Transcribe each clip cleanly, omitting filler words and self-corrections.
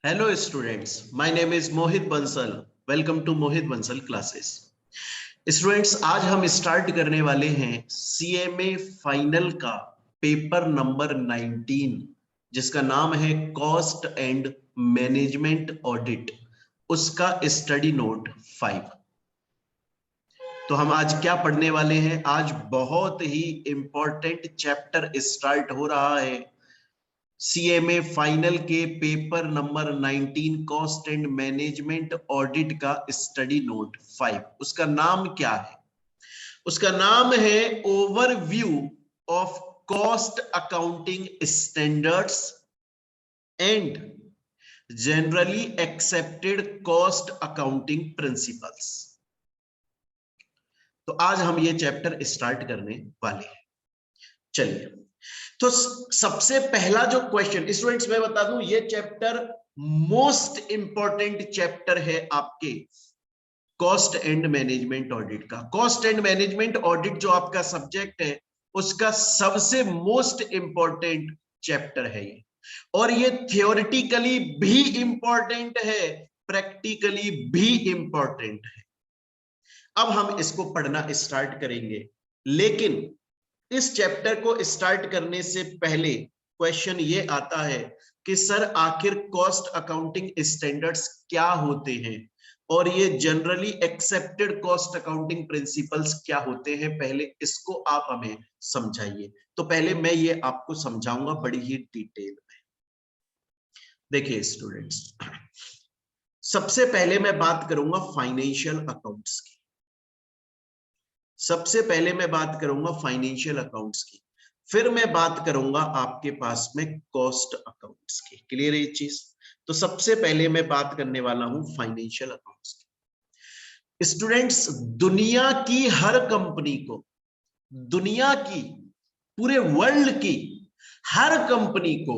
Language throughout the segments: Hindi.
Hello students, my name is Mohit Bansal. Welcome to Mohit Bansal classes. Students, आज हम स्टार्ट करने वाले हैं CMA फाइनल का पेपर नंबर 19 जिसका नाम है कॉस्ट एंड मैनेजमेंट ऑडिट, उसका स्टडी नोट 5। तो हम आज क्या पढ़ने वाले हैं? आज बहुत ही इंपॉर्टेंट चैप्टर स्टार्ट हो रहा है सीएमए फाइनल के paper number 19 cost and management audit का स्टडी नोट 5। उसका नाम क्या है? उसका नाम है overview of cost accounting standards and generally accepted cost accounting principles. तो आज हम ये चैप्टर स्टार्ट करने वाले हैं। चलिए, तो सबसे पहला जो क्वेश्चन स्टूडेंट्स मैं बता दूं, ये चैप्टर मोस्ट इंपॉर्टेंट चैप्टर है आपके कॉस्ट एंड मैनेजमेंट ऑडिट का। कॉस्ट एंड मैनेजमेंट ऑडिट जो आपका सब्जेक्ट है उसका सबसे मोस्ट इंपॉर्टेंट चैप्टर है ये, और ये थियोरेटिकली भी इंपॉर्टेंट है, प्रैक्टिकली भी इंपॉर्टेंट है। अब हम इसको पढ़ना स्टार्ट करेंगे, लेकिन इस चैप्टर को स्टार्ट करने से पहले क्वेश्चन ये आता है कि सर आखिर कॉस्ट अकाउंटिंग स्टैंडर्ड्स क्या होते हैं और ये generally accepted cost accounting principles क्या होते हैं, पहले इसको आप हमें समझाइए। तो पहले मैं ये आपको समझाऊंगा बड़ी ही डिटेल में। देखिए स्टूडेंट्स, सबसे पहले मैं बात करूंगा फाइनेंशियल अकाउंट्स की। सबसे पहले मैं बात करूंगा फाइनेंशियल अकाउंट्स की, फिर मैं बात करूंगा आपके पास में कॉस्ट अकाउंट्स की। क्लियर है ये चीज? तो सबसे पहले मैं बात करने वाला हूं फाइनेंशियल अकाउंट्स की। स्टूडेंट्स, दुनिया की हर कंपनी को, दुनिया की, पूरे वर्ल्ड की हर कंपनी को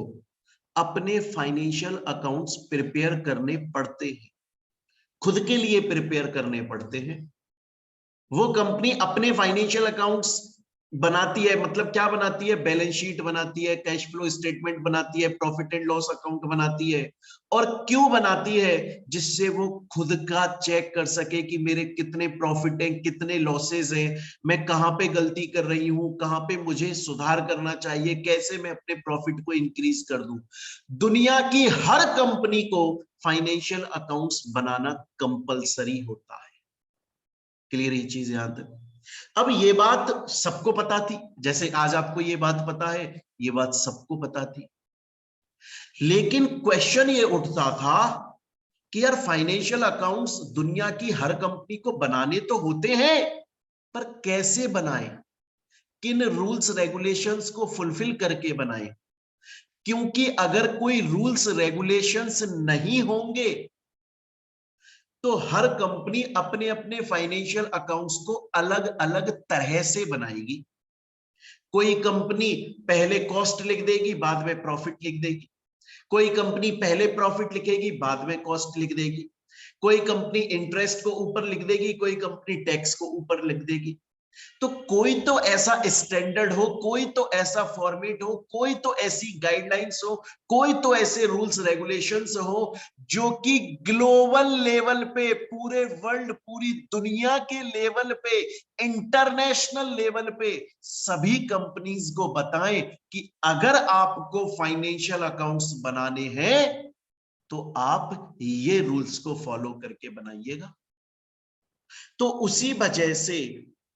अपने फाइनेंशियल अकाउंट्स प्रिपेयर करने पड़ते हैं, खुद के लिए प्रिपेयर करने पड़ते हैं। वो कंपनी अपने फाइनेंशियल अकाउंट्स बनाती है, मतलब क्या बनाती है? बैलेंस शीट बनाती है, कैश फ्लो स्टेटमेंट बनाती है, प्रॉफिट एंड लॉस अकाउंट बनाती है। और क्यों बनाती है? जिससे वो खुद का चेक कर सके कि मेरे कितने प्रॉफिट हैं, कितने लॉसेस हैं, मैं कहां पे गलती कर रही हूं, कहां पे मुझे सुधार करना चाहिए, कैसे मैं अपने प्रॉफिट को इंक्रीज कर दूं। दुनिया की हर कंपनी को फाइनेंशियल अकाउंट्स बनाना कंपलसरी होता है। क्लियर ये चीज यहां तक? अब ये बात सबको पता थी, जैसे आज आपको ये बात पता है, ये बात सबको पता थी। लेकिन क्वेश्चन ये उठता था कि यार फाइनेंशियल अकाउंट्स दुनिया की हर कंपनी को बनाने तो होते हैं, पर कैसे बनाएं, किन रूल्स रेगुलेशंस को फुलफिल करके बनाएं? क्योंकि अगर कोई रूल्स रेगुलेशंस नहीं होंगे तो हर कंपनी अपने अपने फाइनेंशियल अकाउंट्स को अलग अलग तरह से बनाएगी। कोई कंपनी पहले कॉस्ट लिख देगी, बाद में प्रॉफिट लिख देगी। कोई कंपनी पहले प्रॉफिट लिखेगी, बाद में कॉस्ट लिख देगी। कोई कंपनी इंटरेस्ट को ऊपर लिख देगी, कोई कंपनी टैक्स को ऊपर लिख देगी। तो कोई तो ऐसा स्टैंडर्ड हो, कोई तो ऐसा फॉर्मेट हो, कोई तो ऐसी गाइडलाइंस हो, कोई तो ऐसे रूल्स रेगुलेशंस हो जो कि ग्लोबल लेवल पे, पूरे वर्ल्ड, पूरी दुनिया के लेवल पे, इंटरनेशनल लेवल पे सभी कंपनीज को बताएं कि अगर आपको फाइनेंशियल अकाउंट्स बनाने हैं तो आप ये रूल्स को फॉलो करके बनाइएगा। तो उसी वजह से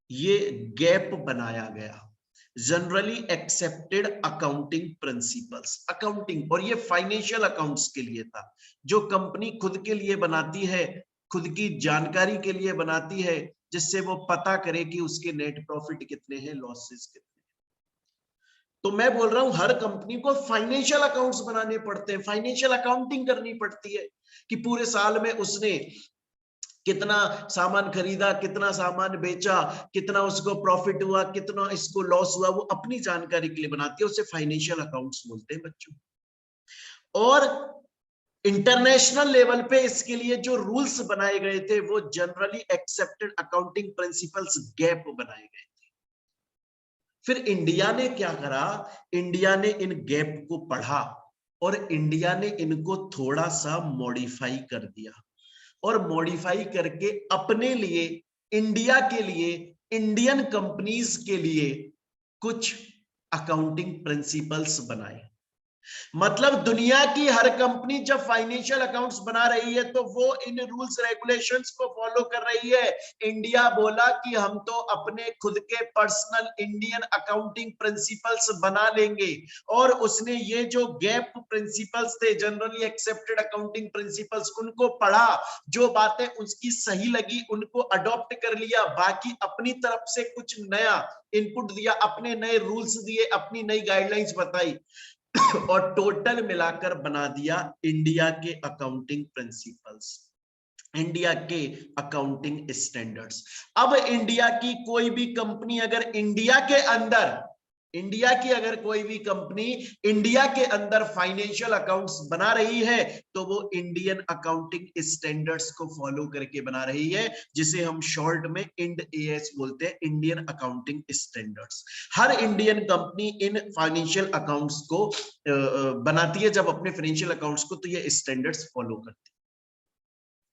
ये गैप बनाया गया, generally accepted accounting principles. Accounting, और ये फाइनेंशियल अकाउंट्स के लिए था। जो कंपनी खुद के लिए बनाती है, खुद की जानकारी के लिए बनाती है, जिससे वो पता करे कि उसके नेट प्रॉफिट कितने हैं, लॉसेस कितने हैं। तो मैं बोल रहा हूं हर कंपनी को फाइनेंशियल अकाउंट्स बनाने पड़ते हैं, फाइनेंशियल अकाउंटिंग करनी पड़ती है कि पूरे साल में उसने कितना सामान खरीदा, कितना सामान बेचा, कितना उसको प्रॉफिट हुआ, कितना इसको लॉस हुआ, वो अपनी जानकारी के लिए बनाती है। उसे फाइनेंशियल अकाउंट्स बोलते हैं बच्चों। और इंटरनेशनल लेवल पे इसके लिए जो रूल्स बनाए गए थे वो generally accepted accounting principles, gap बनाए गए थे। फिर इंडिया ने क्या करा? इंडिया ने इन गैप को पढ़ा और इंडिया ने इनको थोड़ा सा मॉडिफाई कर दिया और मॉडिफाई करके अपने लिए, इंडिया के लिए, इंडियन कंपनीज के लिए कुछ अकाउंटिंग प्रिंसिपल्स बनाए। मतलब दुनिया की हर कंपनी जब फाइनेंशियल अकाउंट्स बना रही है तो वो इन रूल्स रेगुलेशंस को फॉलो कर रही है। इंडिया बोला कि हम तो अपने खुद के पर्सनल इंडियन अकाउंटिंग प्रिंसिपल्स बना लेंगे और उसने ये जो गैप प्रिंसिपल्स थे, जनरली एक्सेप्टेड अकाउंटिंग प्रिंसिपल्स, उनको पढ़ा, जो बातें उसकी सही लगी उनको अडॉप्ट कर लिया, बाकी अपनी तरफ से कुछ नया इनपुट दिया, अपने नए रूल्स दिए, अपनी नई गाइडलाइंस बताई और टोटल मिलाकर बना दिया इंडिया के अकाउंटिंग प्रिंसिपल्स, इंडिया के अकाउंटिंग स्टैंडर्ड्स। अब इंडिया की कोई भी कंपनी अगर इंडिया के अंदर, इंडिया की अगर कोई भी कंपनी इंडिया के अंदर फाइनेंशियल अकाउंट्स बना रही है तो वो इंडियन अकाउंटिंग स्टैंडर्ड्स को फॉलो करके बना रही है, जिसे हम शॉर्ट में इंड एएस बोलते हैं, Indian accounting standards. Her Indian company in financial accounts को बनाती है जब अपने फाइनेंशियल अकाउंट्स को, तो ये स्टैंडर्ड्स फॉलो करती है।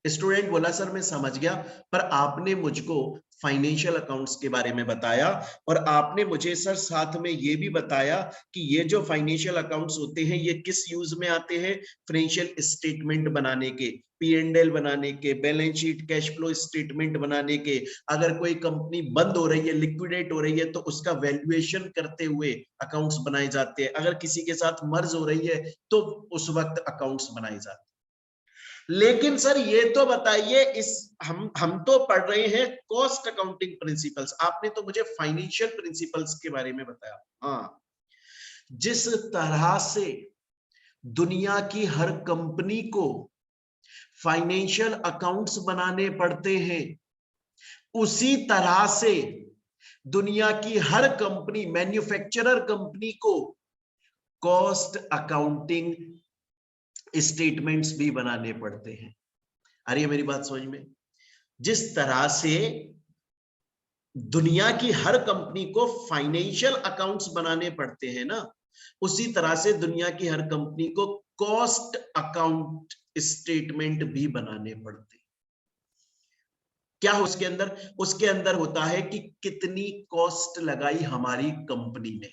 स्टूडेंट बोला सर मैं समझ गया, पर आपने मुझको फाइनेंशियल अकाउंट्स के बारे में बताया और आपने मुझे सर साथ में ये भी बताया कि ये जो फाइनेंशियल अकाउंट्स होते हैं ये किस यूज में आते हैं, फाइनेंशियल स्टेटमेंट बनाने के, P&L बनाने के, balance sheet cash flow statement बनाने के, अगर कोई कंपनी बंद हो रही है, लिक्विडेट हो रही है तो उसका वैल्यूएशन करते हुए अकाउंट्स बनाए जाते हैं, अगर किसी के साथ मर्ज हो रही है तो उस वक्त अकाउंट्स बनाए जाते हैं। लेकिन सर ये तो बताइए, इस हम तो पढ़ रहे हैं कॉस्ट अकाउंटिंग प्रिंसिपल्स, आपने तो मुझे फाइनेंशियल प्रिंसिपल्स के बारे में बताया। हाँ, जिस तरह से दुनिया की हर कंपनी को फाइनेंशियल अकाउंट्स बनाने पड़ते हैं, उसी तरह से दुनिया की हर कंपनी, मैन्युफैक्चरर कंपनी को कॉस्ट अकाउंटिंग स्टेटमेंट्स भी बनाने पड़ते हैं। आ रही है मेरी बात समझ में? जिस तरह से दुनिया की हर कंपनी को फाइनेंशियल अकाउंट्स बनाने पड़ते हैं ना, उसी तरह से दुनिया की हर कंपनी को कॉस्ट अकाउंट स्टेटमेंट भी बनाने पड़ते हैं। क्या हो उसके अंदर? उसके अंदर होता है कि कितनी कॉस्ट लगाई हमारी कंपनी ने,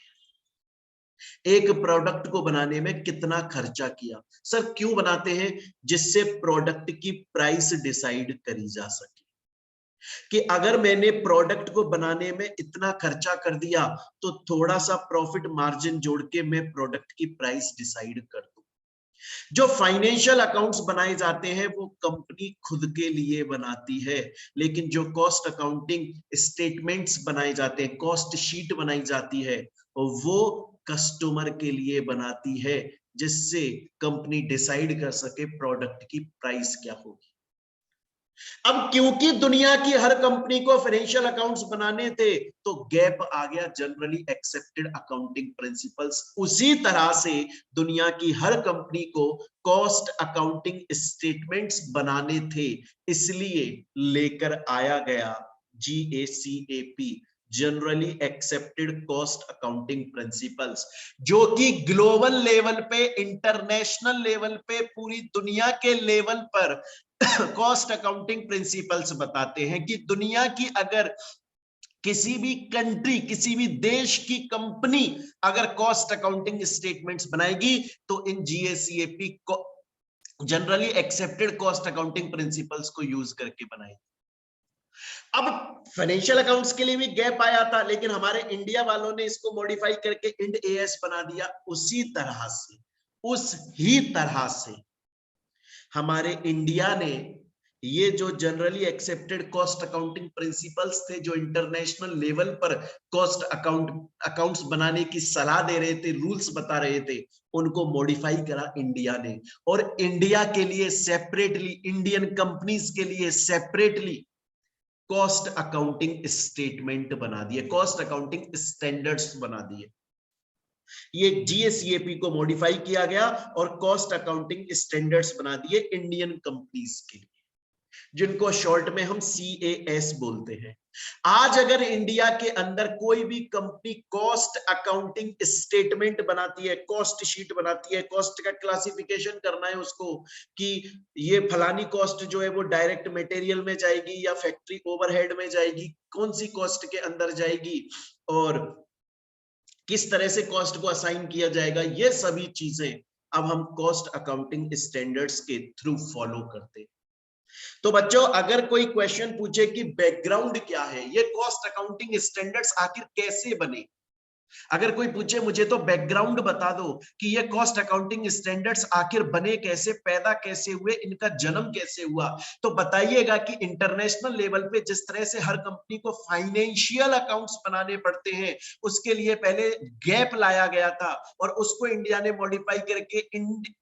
एक प्रोडक्ट को बनाने में कितना खर्चा किया। सर क्यों बनाते हैं? जिससे प्रोडक्ट की प्राइस डिसाइड करी जा सके, कि अगर मैंने प्रोडक्ट को बनाने में इतना खर्चा कर दिया तो थोड़ा सा प्रॉफिट मार्जिन जोड़ के मैं प्रोडक्ट की प्राइस डिसाइड कर दूं। जो फाइनेंशियल अकाउंट्स बनाए जाते हैं वो कंपनी खुद के लिए बनाती है, लेकिन जो कॉस्ट अकाउंटिंग स्टेटमेंट्स बनाए जाते हैं, कॉस्ट शीट बनाई जाती है, वो कस्टमर के लिए बनाती है, जिससे कंपनी डिसाइड कर सके प्रोडक्ट की प्राइस क्या होगी। अब क्योंकि दुनिया की हर कंपनी को फाइनेंशियल अकाउंट्स बनाने थे तो गैप आ गया जनरली एक्सेप्टेड अकाउंटिंग प्रिंसिपल्स। उसी तरह से दुनिया की हर कंपनी को कॉस्ट अकाउंटिंग स्टेटमेंट्स बनाने थे, इसलिए लेकर आया गया GACAP, generally accepted cost accounting principles, जो कि ग्लोबल लेवल पे, इंटरनेशनल लेवल पे, पूरी दुनिया के लेवल पर कॉस्ट अकाउंटिंग प्रिंसिपल्स बताते हैं कि दुनिया की अगर किसी भी कंट्री, किसी भी देश की कंपनी अगर कॉस्ट अकाउंटिंग स्टेटमेंट्स बनाएगी तो इन GACAP को, generally accepted cost accounting principles को यूज करके बनाएगी। अब फाइनेंशियल अकाउंट्स के लिए भी गैप आया था, लेकिन हमारे इंडिया वालों ने इसको मॉडिफाई करके इंड AS बना दिया। उसी तरह से, उस ही तरह से हमारे इंडिया ने ये जो generally accepted cost accounting principles थे, जो इंटरनेशनल लेवल पर कॉस्ट अकाउंट्स बनाने की सलाह दे रहे थे, रूल्स बता रहे थे, उनको मॉडिफाई करा इंडिया ने, और इंडिया के लिए सेपरेटली, इंडियन कंपनीज के लिए सेपरेटली कॉस्ट अकाउंटिंग स्टेटमेंट बना दिए, कॉस्ट अकाउंटिंग स्टैंडर्ड्स बना दिए। ये GACAP को मॉडिफाई किया गया और कॉस्ट अकाउंटिंग स्टैंडर्ड्स बना दिए इंडियन कंपनीज के लिए, जिनको शॉर्ट में हम CAS बोलते हैं। आज अगर इंडिया के अंदर कोई भी कंपनी कॉस्ट अकाउंटिंग स्टेटमेंट बनाती है, कॉस्ट शीट बनाती है, कॉस्ट का क्लासिफिकेशन करना है उसको कि ये फलानी कॉस्ट जो है वो डायरेक्ट मटेरियल में जाएगी या फैक्ट्री ओवरहेड में जाएगी, कौन सी कॉस्ट के अंदर जाएगी और किस तरह से कॉस्ट को असाइन किया जाएगा, ये सभी चीजें अब हम कॉस्ट अकाउंटिंग स्टैंडर्ड्स के थ्रू फॉलो करते हैं। तो बच्चों अगर कोई क्वेश्चन पूछे कि बैकग्राउंड क्या है, ये कॉस्ट अकाउंटिंग स्टैंडर्ड्स आखिर कैसे बने, अगर कोई पूछे मुझे तो बैकग्राउंड बता दो कि ये कॉस्ट अकाउंटिंग स्टैंडर्ड्स आखिर बने कैसे, पैदा कैसे हुए, इनका जन्म कैसे हुआ, तो बताइएगा कि इंटरनेशनल लेवल पे जिस तरह से हर कंपनी को फाइनेंशियल अकाउंट्स बनाने पड़ते हैं, उसके लिए पहले गैप लाया गया था और उसको इंडिया ने मॉडिफाई करके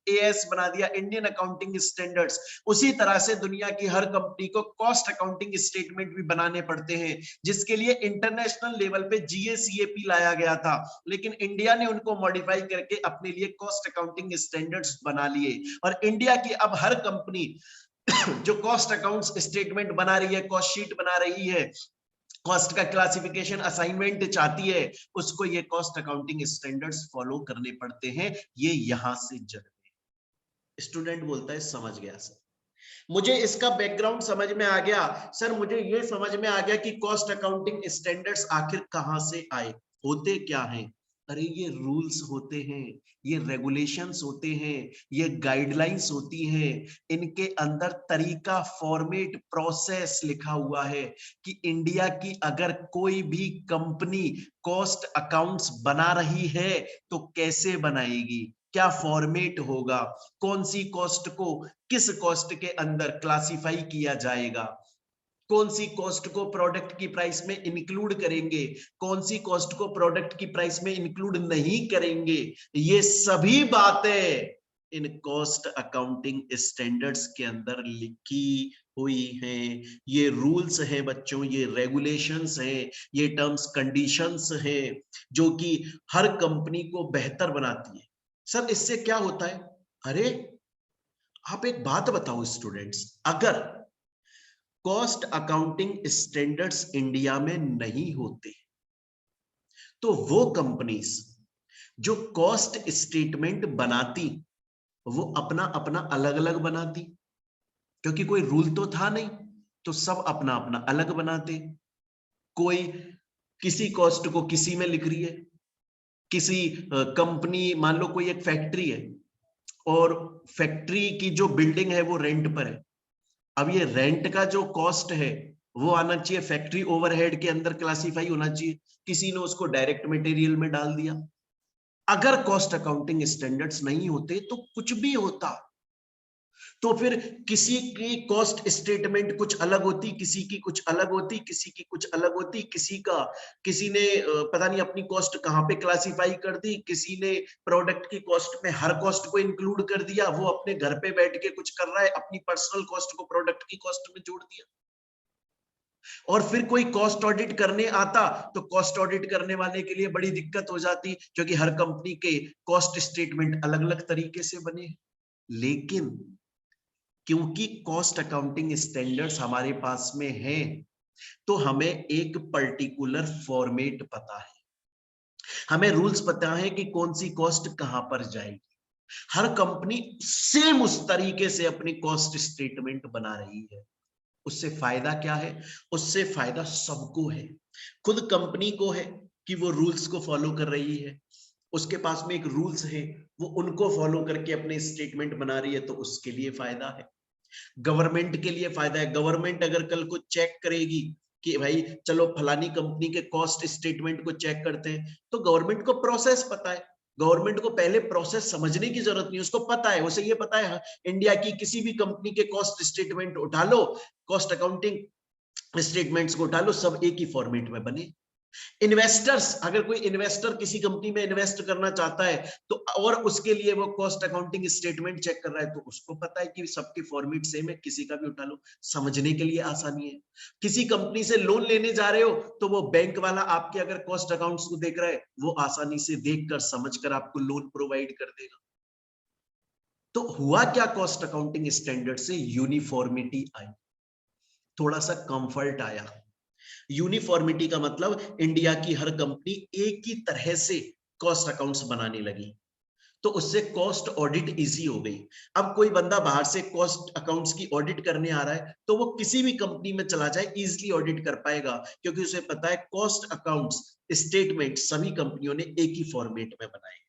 AS बना दिया, इंडियन अकाउंटिंग स्टैंडर्ड्स। उसी तरह से दुनिया की हर कंपनी को कॉस्ट अकाउंटिंग स्टेटमेंट भी बनाने पड़ते हैं, जिसके लिए इंटरनेशनल लेवल पे GACAP लाया गया था, लेकिन इंडिया ने उनको मॉडिफाई करके अपने लिए कॉस्ट अकाउंटिंग स्टैंडर्ड्स बना लिए। और इंडिया की अब हर कंपनी जो कॉस्ट अकाउंट्स स्टेटमेंट बना रही है, कॉस्ट शीट बना रही है, कॉस्ट का क्लासिफिकेशन असाइनमेंट चाहती है, उसको ये कॉस्ट अकाउंटिंग स्टैंडर्ड्स फॉलो करने पड़ते हैं। ये यहां से जन्मे। स्टूडेंट बोलता है समझ गया सर, मुझे इसका बैकग्राउंड समझ में आ गया सर, मुझे ये समझ में आ गया कि कॉस्ट अकाउंटिंग स्टैंडर्ड्स आखिर कहां से आए, होते क्या हैं। अरे ये रूल्स होते हैं, ये रेगुलेशंस होते हैं, ये गाइडलाइंस होती हैं, इनके अंदर तरीका, फॉर्मेट, प्रोसेस लिखा हुआ है कि इंडिया की अगर कोई भी कंपनी कॉस्ट अकाउंट्स बना रही है तो कैसे बनाएगी, क्या फॉर्मेट होगा, कौन सी कॉस्ट को किस कॉस्ट के अंदर क्लासिफाई किया जाएगा, कौन सी कॉस्ट को प्रोडक्ट की प्राइस में इंक्लूड करेंगे, कौन सी कॉस्ट को प्रोडक्ट की प्राइस में इंक्लूड नहीं करेंगे, ये सभी बातें इन कॉस्ट अकाउंटिंग स्टैंडर्ड्स के अंदर लिखी हुई हैं। ये रूल्स हैं बच्चों, ये रेगुलेशंस हैं, ये टर्म्स कंडीशंस हैं जो कि हर कंपनी को बेहतर बनाती है। सर इससे क्या होता है, अरे आप एक बात बताओ स्टूडेंट्स, अगर कॉस्ट अकाउंटिंग स्टैंडर्ड्स इंडिया में नहीं होते तो वो कंपनीज जो कॉस्ट स्टेटमेंट बनाती वो अपना अपना अलग अलग बनाती, क्योंकि कोई रूल तो था नहीं, तो सब अपना अपना अलग बनाते। कोई किसी कॉस्ट को किसी में लिख रही है, किसी कंपनी, मान लो कोई एक फैक्ट्री है और फैक्ट्री की जो बिल्डिंग है वो रेंट पर है, अब ये रेंट का जो कॉस्ट है वो आना चाहिए फैक्ट्री ओवरहेड के अंदर क्लासिफाई होना चाहिए, किसी ने उसको डायरेक्ट मटेरियल में डाल दिया। अगर कॉस्ट अकाउंटिंग स्टैंडर्ड्स नहीं होते तो कुछ भी होता, तो फिर किसी की कॉस्ट स्टेटमेंट कुछ अलग होती, किसी की कुछ अलग होती, किसी की कुछ अलग होती, किसी ने पता नहीं अपनी कॉस्ट कहां पे क्लासिफाई कर दी, किसी ने प्रोडक्ट की कॉस्ट में हर कॉस्ट को इंक्लूड कर दिया, वो अपने घर पे बैठ के कुछ कर रहा है, अपनी पर्सनल कॉस्ट को प्रोडक्ट की कॉस्ट में जोड़ दिया। और फिर कोई कॉस्ट ऑडिट करने आता तो कॉस्ट ऑडिट करने वाले के लिए बड़ी दिक्कत हो जाती, क्योंकि हर कंपनी के कॉस्ट स्टेटमेंट अलग अलग तरीके से बने। लेकिन क्योंकि कॉस्ट अकाउंटिंग स्टैंडर्ड्स हमारे पास में है तो हमें एक पर्टिकुलर फॉर्मेट पता है, हमें रूल्स पता है कि कौन सी कॉस्ट कहां पर जाएगी। हर कंपनी सेम उस तरीके से अपनी कॉस्ट स्टेटमेंट बना रही है। उससे फायदा क्या है, उससे फायदा सबको है, खुद कंपनी को है कि वो रूल्स को फॉलो कर रही है, उसके पास में एक रूल्स है वो उनको फॉलो करके अपने स्टेटमेंट बना रही है, तो उसके लिए फायदा है। गवर्नमेंट के लिए फायदा है, गवर्नमेंट अगर कल को चेक करेगी कि भाई चलो फलानी कंपनी के कॉस्ट स्टेटमेंट को चेक करते हैं, तो गवर्नमेंट को प्रोसेस पता है, गवर्नमेंट को पहले प्रोसेस समझने की जरूरत नहीं, उसको पता है, उसे ये पता है इंडिया की किसी भी कंपनी के कॉस्ट स्टेटमेंट उठा लो, कॉस्ट अकाउंटिंग स्टेटमेंट्स को उठा लो, सब एक ही फॉर्मेट में बने। इन्वेस्टर्स, अगर कोई इन्वेस्टर किसी कंपनी में इन्वेस्ट करना चाहता है तो और उसके लिए वो कॉस्ट अकाउंटिंग स्टेटमेंट चेक कर रहा है, तो उसको पता है कि सबके फॉर्मेट सेम है, किसी का भी उठा लो, समझने के लिए आसानी है। किसी कंपनी से लोन लेने जा रहे हो तो वो बैंक वाला आपके अगर कॉस्ट अकाउंट्स को देख रहा है, वो आसानी से देखकर समझकर आपको लोन प्रोवाइड कर देगा। तो हुआ क्या, कॉस्ट अकाउंटिंग स्टैंडर्ड से यूनिफॉर्मिटी आई, थोड़ा सा कंफर्ट आया, यूनिफॉर्मिटी का मतलब इंडिया की हर कंपनी एक ही तरह से कॉस्ट अकाउंट्स बनाने लगी, तो उससे कॉस्ट ऑडिट इजी हो गई। अब कोई बंदा बाहर से कॉस्ट अकाउंट्स की ऑडिट करने आ रहा है तो वो किसी भी कंपनी में चला जाए इजीली ऑडिट कर पाएगा, क्योंकि उसे पता है कॉस्ट अकाउंट्स स्टेटमेंट सभी कंपनियों ने एक ही फॉर्मेट में बनाए।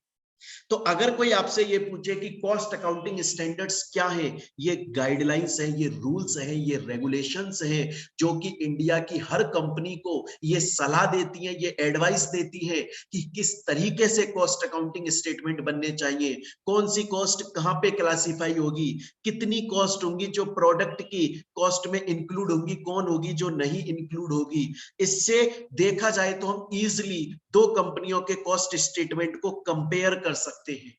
तो अगर कोई आपसे ये पूछे कि कॉस्ट अकाउंटिंग स्टैंडर्ड्स क्या है, ये गाइडलाइंस है, ये रूल्स है, ये रेगुलेशंस है जो कि इंडिया की हर कंपनी को ये सलाह देती है, ये एडवाइस देती है कि किस तरीके से कॉस्ट अकाउंटिंग स्टेटमेंट बनने चाहिए, कौन सी कॉस्ट कहां पे क्लासिफाई होगी, कितनी कॉस्ट होंगी जो प्रोडक्ट की कॉस्ट में इंक्लूड होंगी, कौन होगी जो नहीं इंक्लूड होगी। इससे देखा जाए तो हम इजिली दो कंपनियों के कॉस्ट स्टेटमेंट को कंपेयर कर सकते हैं।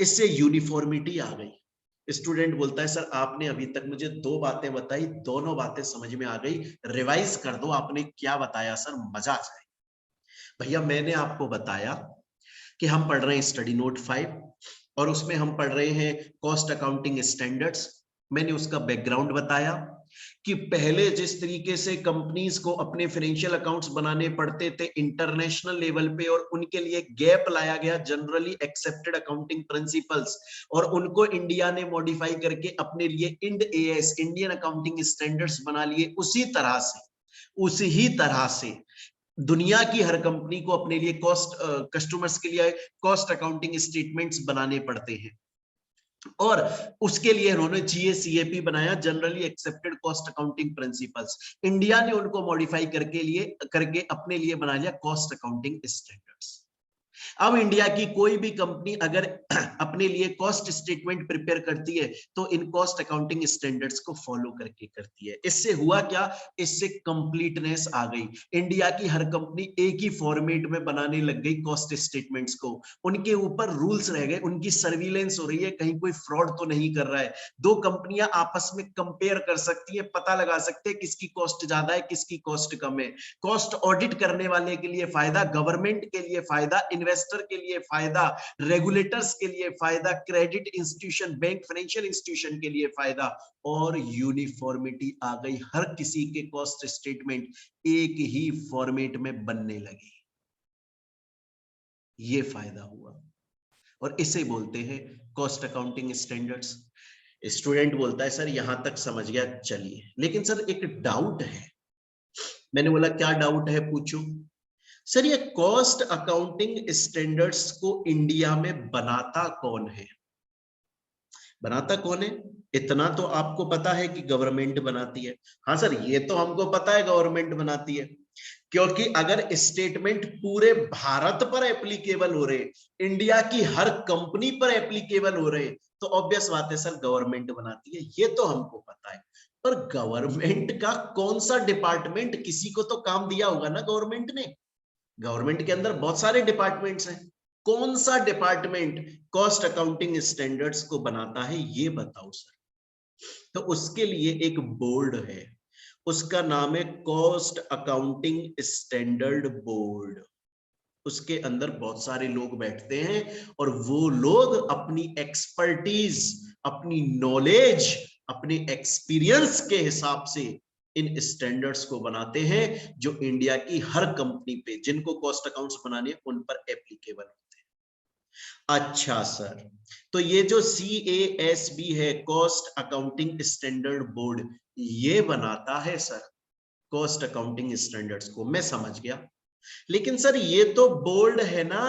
इससे यूनिफॉर्मिटी आ गई। स्टूडेंट बोलता है सर आपने अभी तक मुझे दो बातें बताई, दोनों बातें समझ में आ गई, रिवाइज कर दो आपने क्या बताया सर, मजा आ जाए। भैया मैंने आपको बताया कि हम पढ़ रहे हैं स्टडी नोट 5 और उसमें हम पढ़ रहे हैं कॉस्ट अकाउंटिंग स्टैंडर्ड्स। मैंने उसका बैकग्राउंड बताया कि पहले जिस तरीके से कंपनीज को अपने फाइनेंशियल अकाउंट्स बनाने पड़ते थे इंटरनेशनल लेवल पे और उनके लिए गैप लाया गया जनरली एक्सेप्टेड अकाउंटिंग प्रिंसिपल्स, और उनको इंडिया ने मॉडिफाई करके अपने लिए Ind AS Indian accounting standards बना लिए। उसी तरह से दुनिया की हर कंपनी को अपने लिए कॉस्ट कस्टमर्स के लिए कॉस्ट अकाउंटिंग स्टेटमेंट्स बनाने पड़ते हैं, और उसके लिए उन्होंने जीएसीएपी बनाया, generally accepted cost accounting principles. India ने उनको मॉडिफाई करके अपने लिए बना लिया कॉस्ट अकाउंटिंग स्टैंडर्ड्स। अब इंडिया की कोई भी कंपनी अगर अपने लिए कॉस्ट स्टेटमेंट प्रिपेयर करती है तो इन कॉस्ट अकाउंटिंग स्टैंडर्ड्स को फॉलो करके करती है। इससे हुआ क्या, इससे कंप्लीटनेस आ गई। इंडिया की हर कंपनी एक ही फॉर्मेट में बनाने लग गई कॉस्ट स्टेटमेंट्स को, उनके ऊपर रूल्स रह गए, उनकी सर्विलेंस हो रही है कहीं कोई फ्रॉड तो नहीं कर रहा है। दो कंपनियां आपस में कंपेयर कर सकती है, पता लगा सकते हैं किसकी कॉस्ट ज्यादा है किसकी कॉस्ट कम है। कॉस्ट ऑडिट करने वाले के लिए फायदा, गवर्नमेंट के लिए फायदा, इन्वेस्टर के लिए फायदा, रेगुलेटर्स के लिए फायदा, credit institution bank financial institution के लिए फायदा, और यूनिफॉर्मिटी आ गई, हर किसी के कॉस्ट स्टेटमेंट एक ही फॉर्मेट में बनने लगे। ये फायदा हुआ और इसे बोलते हैं कॉस्ट अकाउंटिंग स्टैंडर्ड्स। स्टूडेंट बोलता है सर यहां तक समझ गया, चलिए, लेकिन सर एक डाउट है। मैंने बोला क्या डाउट है, पूछो। सर ये कॉस्ट अकाउंटिंग स्टैंडर्ड्स को इंडिया में बनाता कौन है? बनाता कौन है? इतना तो आपको पता है कि गवर्नमेंट बनाती है। हाँ सर ये तो हमको पता है गवर्नमेंट बनाती है, क्योंकि अगर स्टेटमेंट पूरे भारत पर एप्लीकेबल हो रहे, इंडिया की हर कंपनी पर एप्लीकेबल हो रहे, तो ऑब्वियस बात है सर गवर्नमेंट बनाती है, ये तो हमको पता है। पर गवर्नमेंट का कौन सा डिपार्टमेंट, किसी को तो काम दिया होगा ना गवर्नमेंट ने। गवर्नमेंट के अंदर बहुत सारे डिपार्टमेंट्स हैं, कौन सा डिपार्टमेंट कॉस्ट अकाउंटिंग स्टैंडर्ड्स को बनाता है ये बताओ सर। तो उसके लिए एक बोर्ड है, उसका नाम है कॉस्ट अकाउंटिंग स्टैंडर्ड बोर्ड। उसके अंदर बहुत सारे लोग बैठते हैं और वो लोग अपनी एक्सपर्टीज, अपनी नॉलेज, अपने एक्सपीरियंस के हिसाब से इन स्टैंडर्ड्स को बनाते हैं जो इंडिया की हर कंपनी पे जिनको कॉस्ट अकाउंट्स बनाने उन पर एप्लीकेबल होते हैं। अच्छा सर, तो ये जो CASB है कॉस्ट अकाउंटिंग स्टैंडर्ड बोर्ड, ये बनाता है सर कॉस्ट अकाउंटिंग स्टैंडर्ड्स को, मैं समझ गया। लेकिन सर ये तो बोर्ड है ना,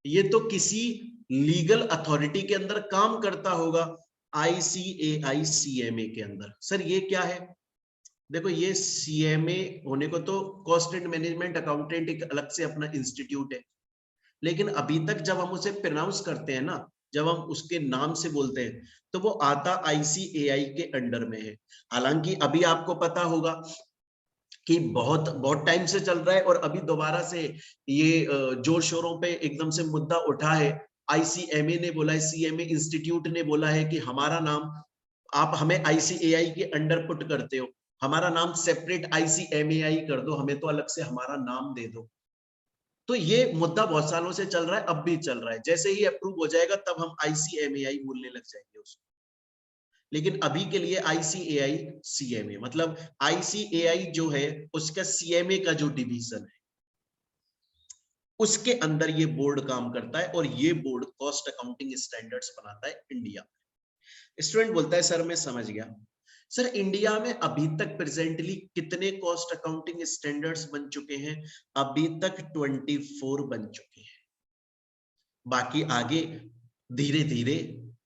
ये तो किसी लीगल अथॉरिटी के अंदर काम करता होगा, ICAI CMA के अंदर। सर ये क्या है? देखो ये CMA होने को तो कॉस्ट एंड मैनेजमेंट अकाउंटेंट एक अलग से अपना इंस्टीट्यूट है, लेकिन अभी तक जब हम उसे प्रोनाउंस करते हैं ना, जब हम उसके नाम से बोलते हैं तो वो आता ICAI के अंडर में है। हालांकि अभी आपको पता होगा कि बहुत बहुत टाइम से चल रहा है और अभी दोबारा से ये जोर शोरों पे एकदम से मुद्दा उठा है। ICMA ने बोला है, CMA इंस्टीट्यूट ने बोला है कि हमारा नाम आप हमें ICAI के अंडर पुट करते हो, हमारा नाम सेपरेट ICMAI कर दो, हमें तो अलग से हमारा नाम दे दो। तो ये मुद्दा बहुत सालों से चल रहा है, अब भी चल रहा है। जैसे ही अप्रूव हो जाएगा तब हम ICMAI बोलने लग जाएंगे उसको। लेकिन अभी के लिए ICAI CMA, मतलब ICAI जो है उसका CMA का जो डिवीजन है उसके अंदर ये बोर्ड काम करता है, और ये बोर्ड कॉस्ट अकाउंटिंग स्टैंडर्ड्स बनाता है इंडिया में। स्टूडेंट बोलता है सर मैं समझ गया, सर इंडिया में अभी तक प्रेजेंटली कितने कॉस्ट अकाउंटिंग स्टैंडर्ड्स बन चुके हैं? अभी तक 24 बन चुके हैं, बाकी आगे धीरे धीरे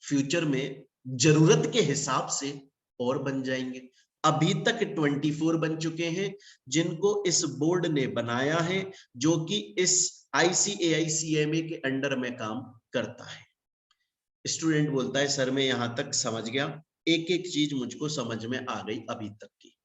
फ्यूचर में जरूरत के हिसाब से और बन जाएंगे। अभी तक 24 बन चुके हैं जिनको इस बोर्ड ने बनाया है, जो कि इस ICAI CMA के अंडर में काम करता है। स्टूडेंट बोलता है सर मैं यहां तक समझ गया, एक एक चीज मुझको समझ में आ गई अभी तक की।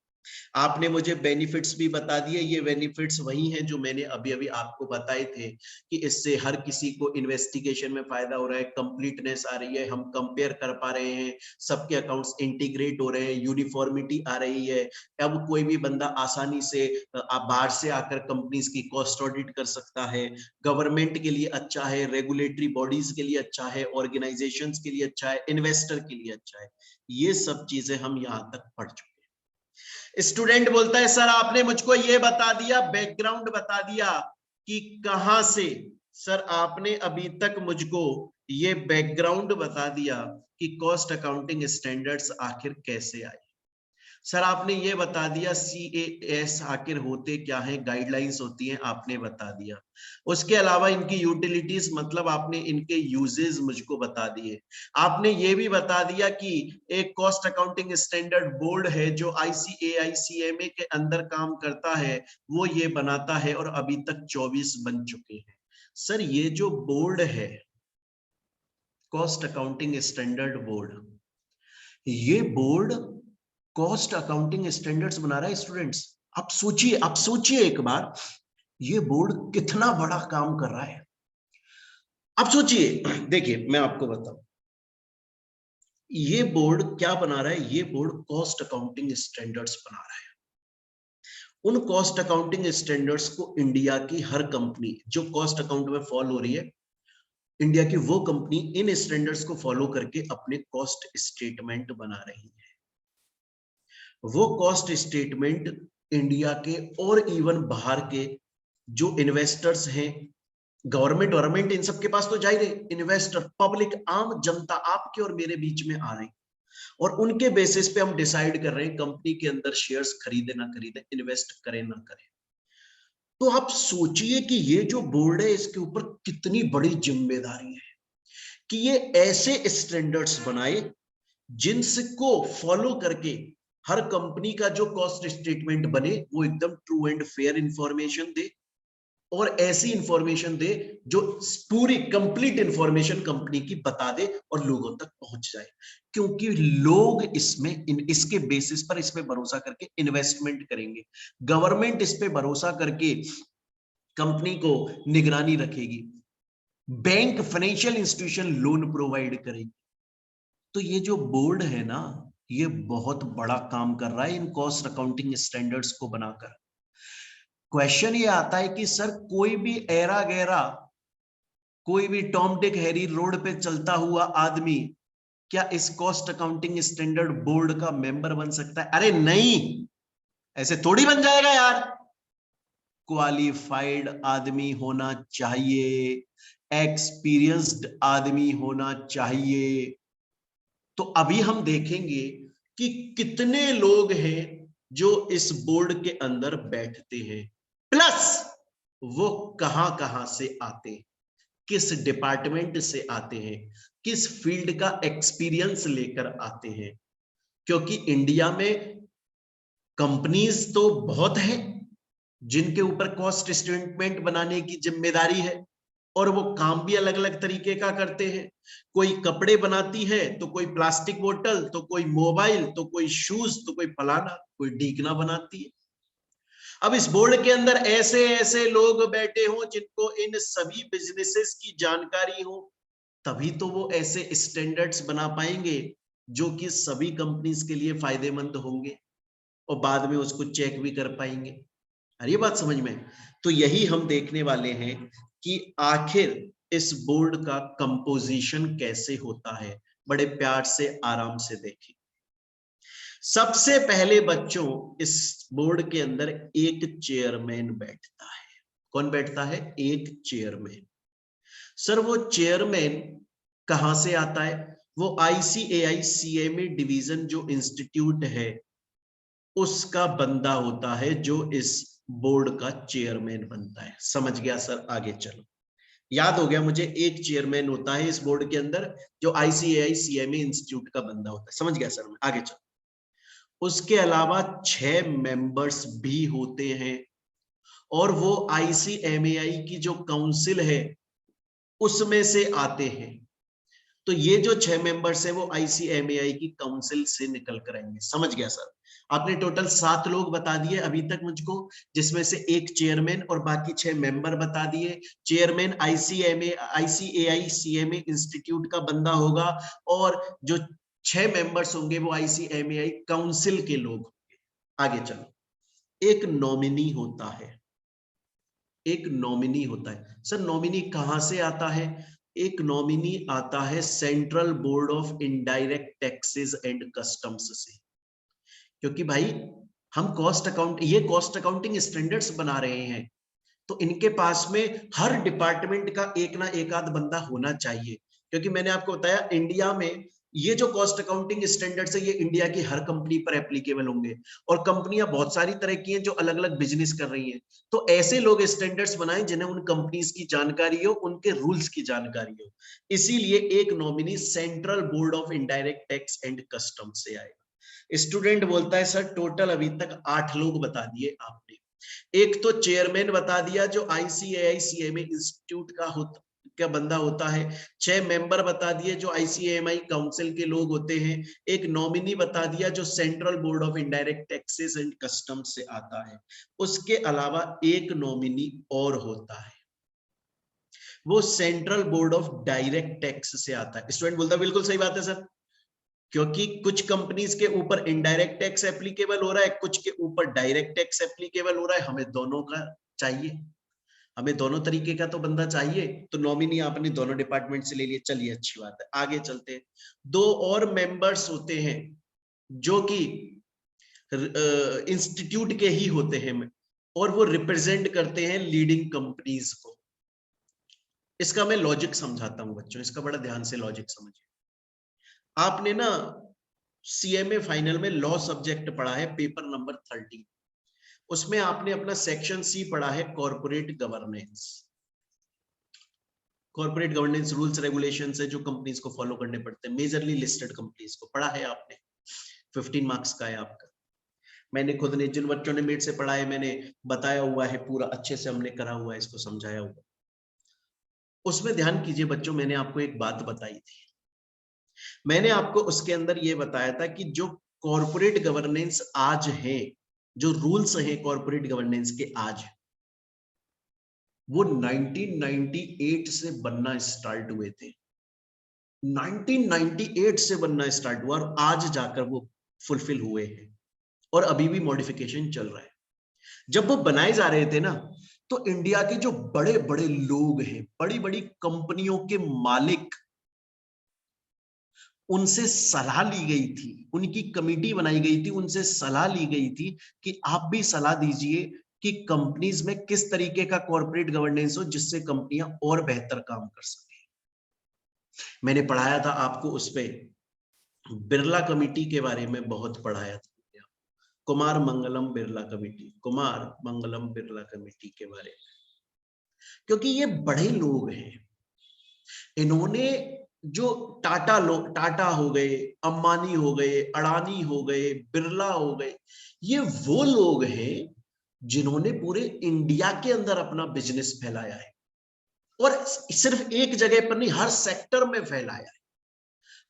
आपने मुझे बेनिफिट्स भी बता दिए, ये बेनिफिट्स वही हैं जो मैंने अभी अभी आपको बताए थे कि इससे हर किसी को इन्वेस्टिगेशन में फायदा हो रहा है, कंप्लीटनेस आ रही है, हम कंपेयर कर पा रहे हैं, सबके अकाउंट्स इंटीग्रेट हो रहे हैं, यूनिफॉर्मिटी आ रही है। अब कोई भी बंदा आसानी से बाहर से आकर कंपनीज की कॉस्ट ऑडिट कर सकता है। गवर्नमेंट के लिए अच्छा है, रेगुलेटरी बॉडीज के लिए अच्छा है, ऑर्गेनाइजेशंस के लिए अच्छा है, इन्वेस्टर के लिए अच्छा है। ये सब चीजें हम यहाँ तक पढ़ चुके हैं। स्टूडेंट बोलता है सर आपने मुझको ये बता दिया, बैकग्राउंड बता दिया कि कहां से, सर आपने अभी तक मुझको ये बैकग्राउंड बता दिया कि कॉस्ट अकाउंटिंग स्टैंडर्ड्स आखिर कैसे आए। सर आपने ये बता दिया CAS आखिर होते क्या है, गाइडलाइंस होती हैं, आपने बता दिया। उसके अलावा इनकी यूटिलिटीज, मतलब आपने इनके यूजेस मुझको बता दिए। आपने ये भी बता दिया कि एक कॉस्ट अकाउंटिंग स्टैंडर्ड बोर्ड है जो ICAI CMA के अंदर काम करता है, वो ये बनाता है, और अभी तक 24 बन चुके हैं। सर ये जो बोर्ड है कॉस्ट अकाउंटिंग स्टैंडर्ड बोर्ड, ये बोर्ड कॉस्ट अकाउंटिंग स्टैंडर्ड्स बना रहा है। स्टूडेंट्स आप सोचिए एक बार, ये बोर्ड कितना बड़ा काम कर रहा है। आप सोचिए, देखिए मैं आपको बताऊं, ये बोर्ड क्या बना रहा है? ये बोर्ड कॉस्ट अकाउंटिंग स्टैंडर्ड्स बना रहा है। उन कॉस्ट अकाउंटिंग स्टैंडर्ड्स को इंडिया की हर कंपनी जो कॉस्ट अकाउंट में फॉलो हो रही है, इंडिया की वो कंपनी इन स्टैंडर्ड्स को फॉलो करके अपने कॉस्ट स्टेटमेंट बना रही है। वो कॉस्ट स्टेटमेंट इंडिया के और इवन बाहर के जो इन्वेस्टर्स हैं, गवर्नमेंट इन सब के पास तो जाहिर है, इन्वेस्टर पब्लिक आम जनता आपके और मेरे बीच में आ रही, और उनके बेसिस पे हम डिसाइड कर रहे हैं कंपनी के अंदर शेयर्स खरीदे ना खरीदे, इन्वेस्ट करें ना करें। तो आप सोचिए कि ये जो बोर्ड है इसके ऊपर कितनी बड़ी जिम्मेदारी है कि ये ऐसे स्टैंडर्ड्स बनाए जिनको फॉलो करके हर कंपनी का जो कॉस्ट स्टेटमेंट बने वो एकदम ट्रू एंड फेयर इंफॉर्मेशन दे, और ऐसी इंफॉर्मेशन दे जो पूरी कंप्लीट इंफॉर्मेशन कंपनी की बता दे और लोगों तक पहुंच जाए, क्योंकि लोग इसके बेसिस पर इस पे भरोसा करके इन्वेस्टमेंट करेंगे। गवर्नमेंट इस पे भरोसा करके कंपनी को निगरानी रखेगी, bank financial institution loan provide करेगी। तो ये जो बोर्ड है ना, ये बहुत बड़ा काम कर रहा है इन कॉस्ट अकाउंटिंग स्टैंडर्ड्स को बनाकर। क्वेश्चन ये आता है कि सर कोई भी ऐरा गैरा, कोई भी टॉम डिक हैरी रोड पे चलता हुआ आदमी क्या इस कॉस्ट अकाउंटिंग स्टैंडर्ड बोर्ड का मेंबर बन सकता है? अरे नहीं, ऐसे थोड़ी बन जाएगा यार। क्वालिफाइड आदमी होना चाहिए, एक्सपीरियंस्ड आदमी होना चाहिए। तो अभी हम देखेंगे कि कितने लोग हैं जो इस बोर्ड के अंदर बैठते हैं, प्लस वो कहां कहां से आते हैं, किस डिपार्टमेंट से आते हैं, किस फील्ड का एक्सपीरियंस लेकर आते हैं। क्योंकि इंडिया में कंपनीज तो बहुत है जिनके ऊपर कॉस्ट स्टेटमेंट बनाने की जिम्मेदारी है, और वो काम भी अलग अलग तरीके का करते हैं। कोई कपड़े बनाती है, तो कोई प्लास्टिक बोतल, तो कोई मोबाइल, तो कोई शूज, तो कोई फलाना, कोई ढीकना बनाती है। अब इस बोर्ड के अंदर ऐसे ऐसे लोग बैठे हों जिनको इन सभी बिजनेसेस की जानकारी हो, तभी तो वो ऐसे स्टैंडर्ड्स बना पाएंगे जो कि सभी कंपनीज के लिए फायदेमंद होंगे, और बाद में उसको चेक भी कर पाएंगे। अरे ये बात समझ में? तो यही हम देखने वाले हैं कि आखिर इस बोर्ड का कंपोजिशन कैसे होता है। बड़े प्यार से आराम से देखें। सबसे पहले बच्चों इस बोर्ड के अंदर एक चेयरमैन बैठता है। कौन बैठता है? एक चेयरमैन। सर वो चेयरमैन कहां से आता है? वो ICAI CMA डिवीजन जो इंस्टीट्यूट है उसका बंदा होता है, जो इस बोर्ड का चेयरमैन बनता है। समझ गया सर? आगे चलो, याद हो गया मुझे, एक चेयरमैन होता है इस बोर्ड के अंदर जो ICAI CMA इंस्टीट्यूट का बंदा होता है। समझ गया सर मैं? आगे चलो। उसके अलावा 6 मेंबर्स भी होते हैं और वो ICMAI की जो काउंसिल है उसमें से आते हैं। तो ये जो 6 मेंबर्स है वो ICMAI की काउंसिल से निकल कर आएंगे। समझ गया सर? आपने टोटल 7 लोग बता दिए अभी तक मुझको, जिसमें से एक चेयरमैन और बाकी 6 मेंबर बता दिए। चेयरमैन ICAI CMA इंस्टीट्यूट का बंदा होगा और जो 6 मेंबर्स होंगे वो ICMAI काउंसिल के लोग होंगे। आगे चलो, एक नॉमिनी होता है। एक नॉमिनी होता है। सर नॉमिनी कहां से आता है? एक नॉमिनी आता है central board of indirect taxes and customs से। क्योंकि भाई हम ये कॉस्ट अकाउंटिंग स्टैंडर्ड्स बना रहे हैं, तो इनके पास में हर डिपार्टमेंट का एक ना एक आध बंदा होना चाहिए। क्योंकि मैंने आपको बताया इंडिया में ये जो कॉस्ट अकाउंटिंग स्टैंडर्ड्स है ये इंडिया की हर कंपनी पर एप्लीकेबल होंगे, और कंपनियां बहुत सारी तरह की हैं जो अलग अलग बिजनेस कर रही हैं। तो ऐसे लोग स्टैंडर्ड्स बनाएं जिन्हें उन कंपनीज की जानकारी हो, उनके रूल्स की जानकारी हो। इसीलिए एक nominee central board of indirect tax and custom से आएगा। स्टूडेंट बोलता है सर टोटल अभी तक 8 लोग बता दिए आपने। एक तो चेयरमैन बता दिया जो ICAI CMA इंस्टीट्यूट का बंदा होता है। 6 मेंबर बता दिए जो ICAI काउंसिल के लोग होते हैं। एक नॉमिनी बता दिया जो central board of indirect taxes and customs से आता है। उसके अलावा एक नॉमिनी और होता है, वो central board of direct tax से आता है। स्टूडेंट बोलता है बिल्कुल सही बात है सर, क्योंकि कुछ कंपनीज के ऊपर इनडायरेक्ट टैक्स एप्लीकेबल हो रहा है, कुछ के ऊपर डायरेक्ट टैक्स एप्लीकेबल हो रहा है। हमें दोनों का चाहिए, हमें दोनों तरीके का तो बंदा चाहिए। तो नॉमिनी आपने दोनों डिपार्टमेंट से ले लिए, चलिए अच्छी बात है। आगे चलते हैं। 2 और मेंबर्स होते हैं जो कि इंस्टीट्यूट के ही होते हैं और वो रिप्रेजेंट करते हैं लीडिंग कंपनीज को। इसका मैं लॉजिक समझाता हूं बच्चों, इसका बड़ा ध्यान से लॉजिक समझिए। आपने ना CMA फाइनल में लॉ सब्जेक्ट पढ़ा है, पेपर नंबर 30। उसमें आपने अपना सेक्शन C पढ़ा है, corporate governance. Corporate governance rules regulation है जो कंपनीज को फॉलो करने पड़ते हैं, मेजरली लिस्टेड कंपनीज को। पढ़ा है आपने? 15 मार्क्स का है आपका। मैंने खुद ने, जिन बच्चों ने मेरे से पढ़ा है, मैंने बताया हुआ है पूरा, अच्छे से हमने करा हुआ है, इसको समझाया हुआ। उसमें ध्यान कीजिए बच्चों, मैंने आपको एक बात बताई थी। मैंने आपको उसके अंदर ये बताया था कि जो कॉर्पोरेट गवर्नेंस आज है, जो रूल्स हैं कॉर्पोरेट गवर्नेंस के आज, वो 1998 से बनना स्टार्ट हुए थे। 1998 से बनना स्टार्ट हुआ और आज जाकर वो फुलफिल हुए हैं और अभी भी मॉडिफिकेशन चल रहा है। जब वो बनाए जा रहे थे ना, तो इंडिया के जो बड़े बड़े लोग हैं, बड़ी बड़ी कंपनियों के मालिक, उनसे सलाह ली गई थी, उनकी कमेटी बनाई गई थी, उनसे सलाह ली गई थी कि आप भी सलाह दीजिए कि कंपनीज में किस तरीके का कॉर्पोरेट गवर्नेंस हो जिससे कंपनियां और बेहतर काम कर सके। मैंने पढ़ाया था आपको उस पे, बिरला कमेटी के बारे में बहुत पढ़ाया था, कुमार मंगलम बिरला कमेटी, कुमार मंगलम बिरला कमेटी के बारे में। क्योंकि ये बड़े लोग हैं, इन्होंने जो टाटा हो गए, अंबानी हो गए, अडानी हो गए, बिरला हो गए, ये वो लोग हैं जिन्होंने पूरे इंडिया के अंदर अपना बिजनेस फैलाया है, और सिर्फ एक जगह पर नहीं, हर सेक्टर में फैलाया है।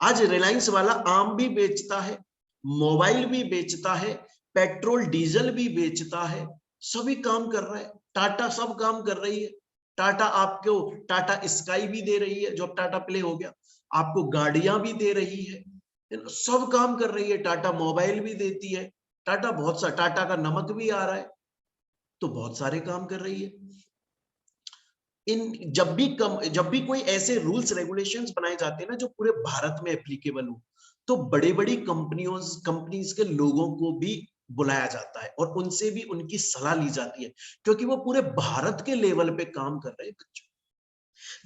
आज रिलायंस वाला आम भी बेचता है, मोबाइल भी बेचता है, पेट्रोल डीजल भी बेचता है, सभी काम कर रहा है। टाटा सब काम कर रही है। टाटा आपको टाटा स्काई भी दे रही है जो अब टाटा प्ले हो गया, आपको गाड़ियां भी दे रही है, सब काम कर रही है। टाटा मोबाइल भी देती है, टाटा बहुत सा, टाटा का नमक भी आ रहा है, तो बहुत सारे काम कर रही है। जब भी कोई ऐसे रूल्स रेगुलेशंस बनाए जाते हैं ना जो पूरे भारत में एप्लीकेबल हो, तो बड़े बड़ी कंपनीज के लोगों को भी बुलाया जाता है और उनसे भी उनकी सलाह ली जाती है, क्योंकि वो पूरे भारत के लेवल पे काम कर रहे हैं बच्चों।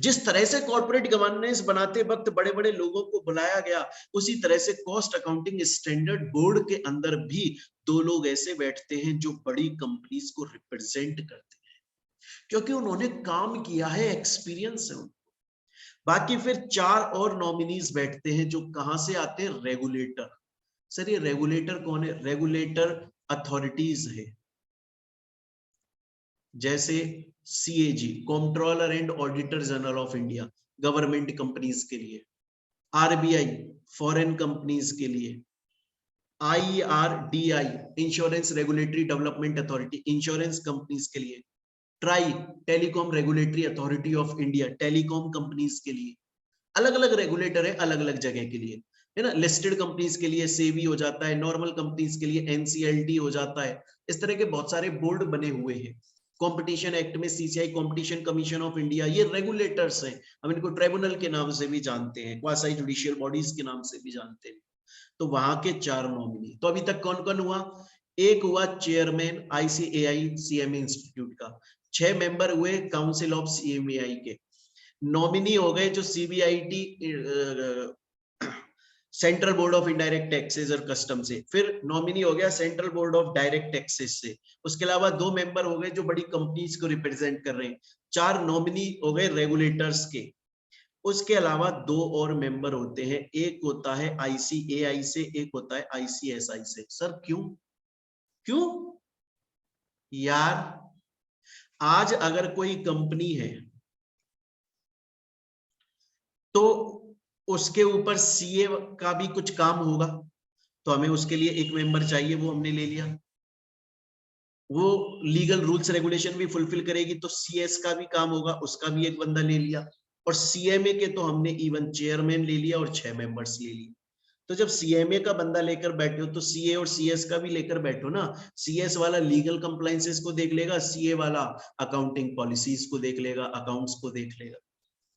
जिस तरह से कॉर्पोरेट गवर्नेंस बनाते वक्त बड़े बड़े लोगों को बुलाया गया, उसी तरह से कॉस्ट अकाउंटिंग स्टैंडर्ड बोर्ड के अंदर भी 2 लोग ऐसे बैठते हैं जो बड़ी कंपनीज को रिप्रेजेंट करते हैं, क्योंकि उन्होंने काम किया है, एक्सपीरियंस है उनको। बाकी फिर 4 और नॉमिनीज बैठते हैं जो कहां से आते हैं, रेगुलेटर। सर ये रेगुलेटर कौन है? रेगुलेटर अथॉरिटीज है, जैसे CAG, controller and auditor general of India, government companies के लिए, आरबीआई फॉरेन कंपनीज के लिए, IRDI insurance regulatory development authority insurance companies के लिए, try telecom regulatory authority of India telecom companies के लिए। अलग अलग रेगुलेटर है अलग अलग जगह के लिए, है ना। लिस्टेड कंपनीज के लिए सेबी हो जाता है, नॉर्मल कंपनीज के लिए एनसीएलटी हो जाता है। इस तरह के बहुत सारे बोर्ड बने हुए हैं। कंपटीशन एक्ट में CCI, competition commission of India, ये रेगुलेटर्स हैं। हम इनको ट्राइब्यूनल के नाम से भी जानते हैं, क्वासी जुडिशियल बॉडीज के नाम से भी जानते हैं। तो वहां के 4 नॉमिनी। तो अभी तक कौन कौन हुआ? एक हुआ चेयरमैन आईसीएआई सीएमए इंस्टीट्यूट का, 6 मेंबर हुए काउंसिल ऑफ सीएमएआई के, नॉमिनी हो गए जो CBIT central board of indirect taxes और कस्टम से, फिर नॉमिनी हो गया central board of direct taxes से। उसके अलावा 2 मेंबर हो गए जो बड़ी कंपनीज को रिप्रेजेंट कर रहे हैं। 4 नॉमिनी हो गए रेगुलेटर्स के। उसके अलावा 2 और मेंबर होते हैं, एक होता है आईसीएआई से, एक होता है आईसीएसआई से। सर क्यों क्यों यार? आज अगर कोई कंपनी है तो उसके ऊपर सीए का भी कुछ काम होगा, तो हमें उसके लिए एक मेंबर चाहिए, वो हमने ले लिया। वो लीगल रूल्स रेगुलेशन भी फुलफिल करेगी, तो सीएस का भी काम होगा, उसका भी एक बंदा ले लिया। और सीएमए के तो हमने इवन चेयरमैन ले लिया और 6 मेंबर्स ले लिए। तो जब सीएमए का बंदा लेकर बैठे हो तो सीए और सीएस का भी लेकर बैठो ना। सीएस वाला लीगल कंप्लायंसेस को देख लेगा, सीए वाला अकाउंटिंग पॉलिसीज को देख लेगा, अकाउंट्स को देख लेगा।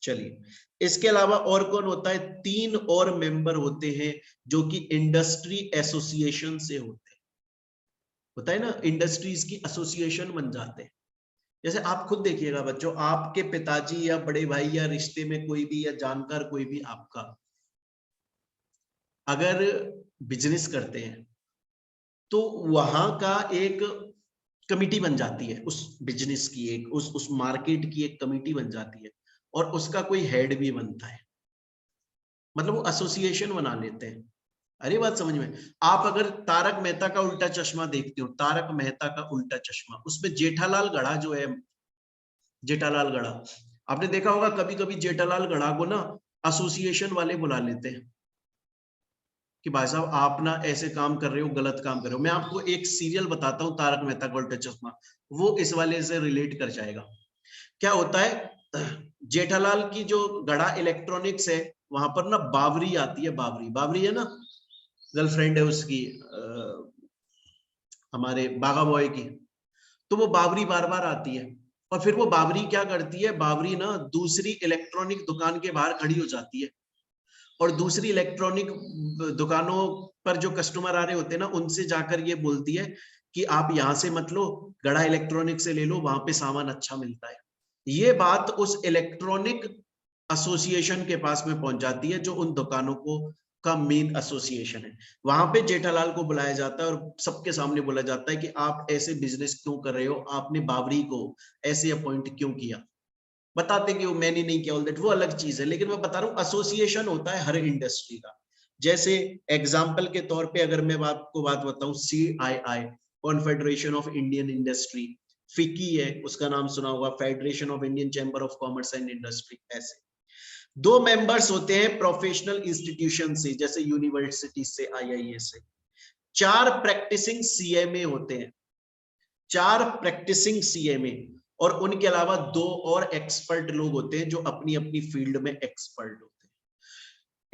चलिए, इसके अलावा और कौन होता है? 3 और मेंबर होते हैं जो कि इंडस्ट्री एसोसिएशन से होते हैं। होता है ना, इंडस्ट्रीज की एसोसिएशन बन जाते हैं। जैसे आप खुद देखिएगा बच्चों, आपके पिताजी या बड़े भाई या रिश्ते में कोई भी या जानकार कोई भी आपका अगर बिजनेस करते हैं तो वहां का एक कमिटी बन जाती है, उस बिजनेस की एक उस मार्केट की एक कमिटी बन जाती है और उसका कोई हेड भी बनता है। मतलब वो एसोसिएशन बना लेते हैं। अरे बात समझ में? आप अगर तारक मेहता का उल्टा चश्मा देखते हो, तारक मेहता का उल्टा चश्मा, उसमें जेठालाल गढ़ा जो है, जेठालाल गढ़ा, आपने देखा होगा कभी कभी जेठालाल गढ़ा को ना एसोसिएशन वाले बुला लेते हैं कि भाई साहब आप ना ऐसे काम कर रहे हो, गलत काम कर रहे हो। मैं आपको एक सीरियल बताता हूँ, तारक मेहता का उल्टा चश्मा, वो इस वाले से रिलेट कर जाएगा। क्या होता है, जेठालाल की जो गढ़ा इलेक्ट्रॉनिक्स है, वहां पर ना बावरी आती है, बावरी, बावरी है ना, गर्लफ्रेंड है उसकी, हमारे बागा बॉय की। तो वो बावरी बार बार आती है और फिर वो बावरी क्या करती है, बावरी ना दूसरी इलेक्ट्रॉनिक दुकान के बाहर खड़ी हो जाती है और दूसरी इलेक्ट्रॉनिक दुकानों पर जो कस्टमर आ रहे होते हैं ना, उनसे जाकर ये बोलती है कि आप यहाँ से मत लो, गड़ा इलेक्ट्रॉनिक से ले लो, वहां पे सामान अच्छा मिलता है। ये बात उस इलेक्ट्रॉनिक एसोसिएशन के पास में पहुंच जाती है जो उन दुकानों को का मेन एसोसिएशन है। वहां पे जेठालाल को बुलाया जाता है और सबके सामने बोला जाता है कि आप ऐसे बिजनेस क्यों कर रहे हो, आपने बावरी को ऐसे अपॉइंट क्यों किया। बताते कि वो मैंने नहीं किया, ऑल दैट वो अलग चीज है, लेकिन मैं बता रहा हूँ एसोसिएशन होता है हर इंडस्ट्री का। जैसे एग्जाम्पल के तौर पे अगर मैं आपको बात बताऊं, CII, confederation of Indian industry, फिकी है, उसका नाम सुना होगा, federation of Indian chamber of commerce and industry. ऐसे 2 मेंबर्स होते हैं प्रोफेशनल इंस्टीट्यूशन से, जैसे यूनिवर्सिटी से, IIA से। 4 प्रैक्टिसिंग CMA होते हैं, 4 प्रैक्टिसिंग CMA, और उनके अलावा 2 और एक्सपर्ट लोग होते हैं जो अपनी अपनी फील्ड में एक्सपर्ट होते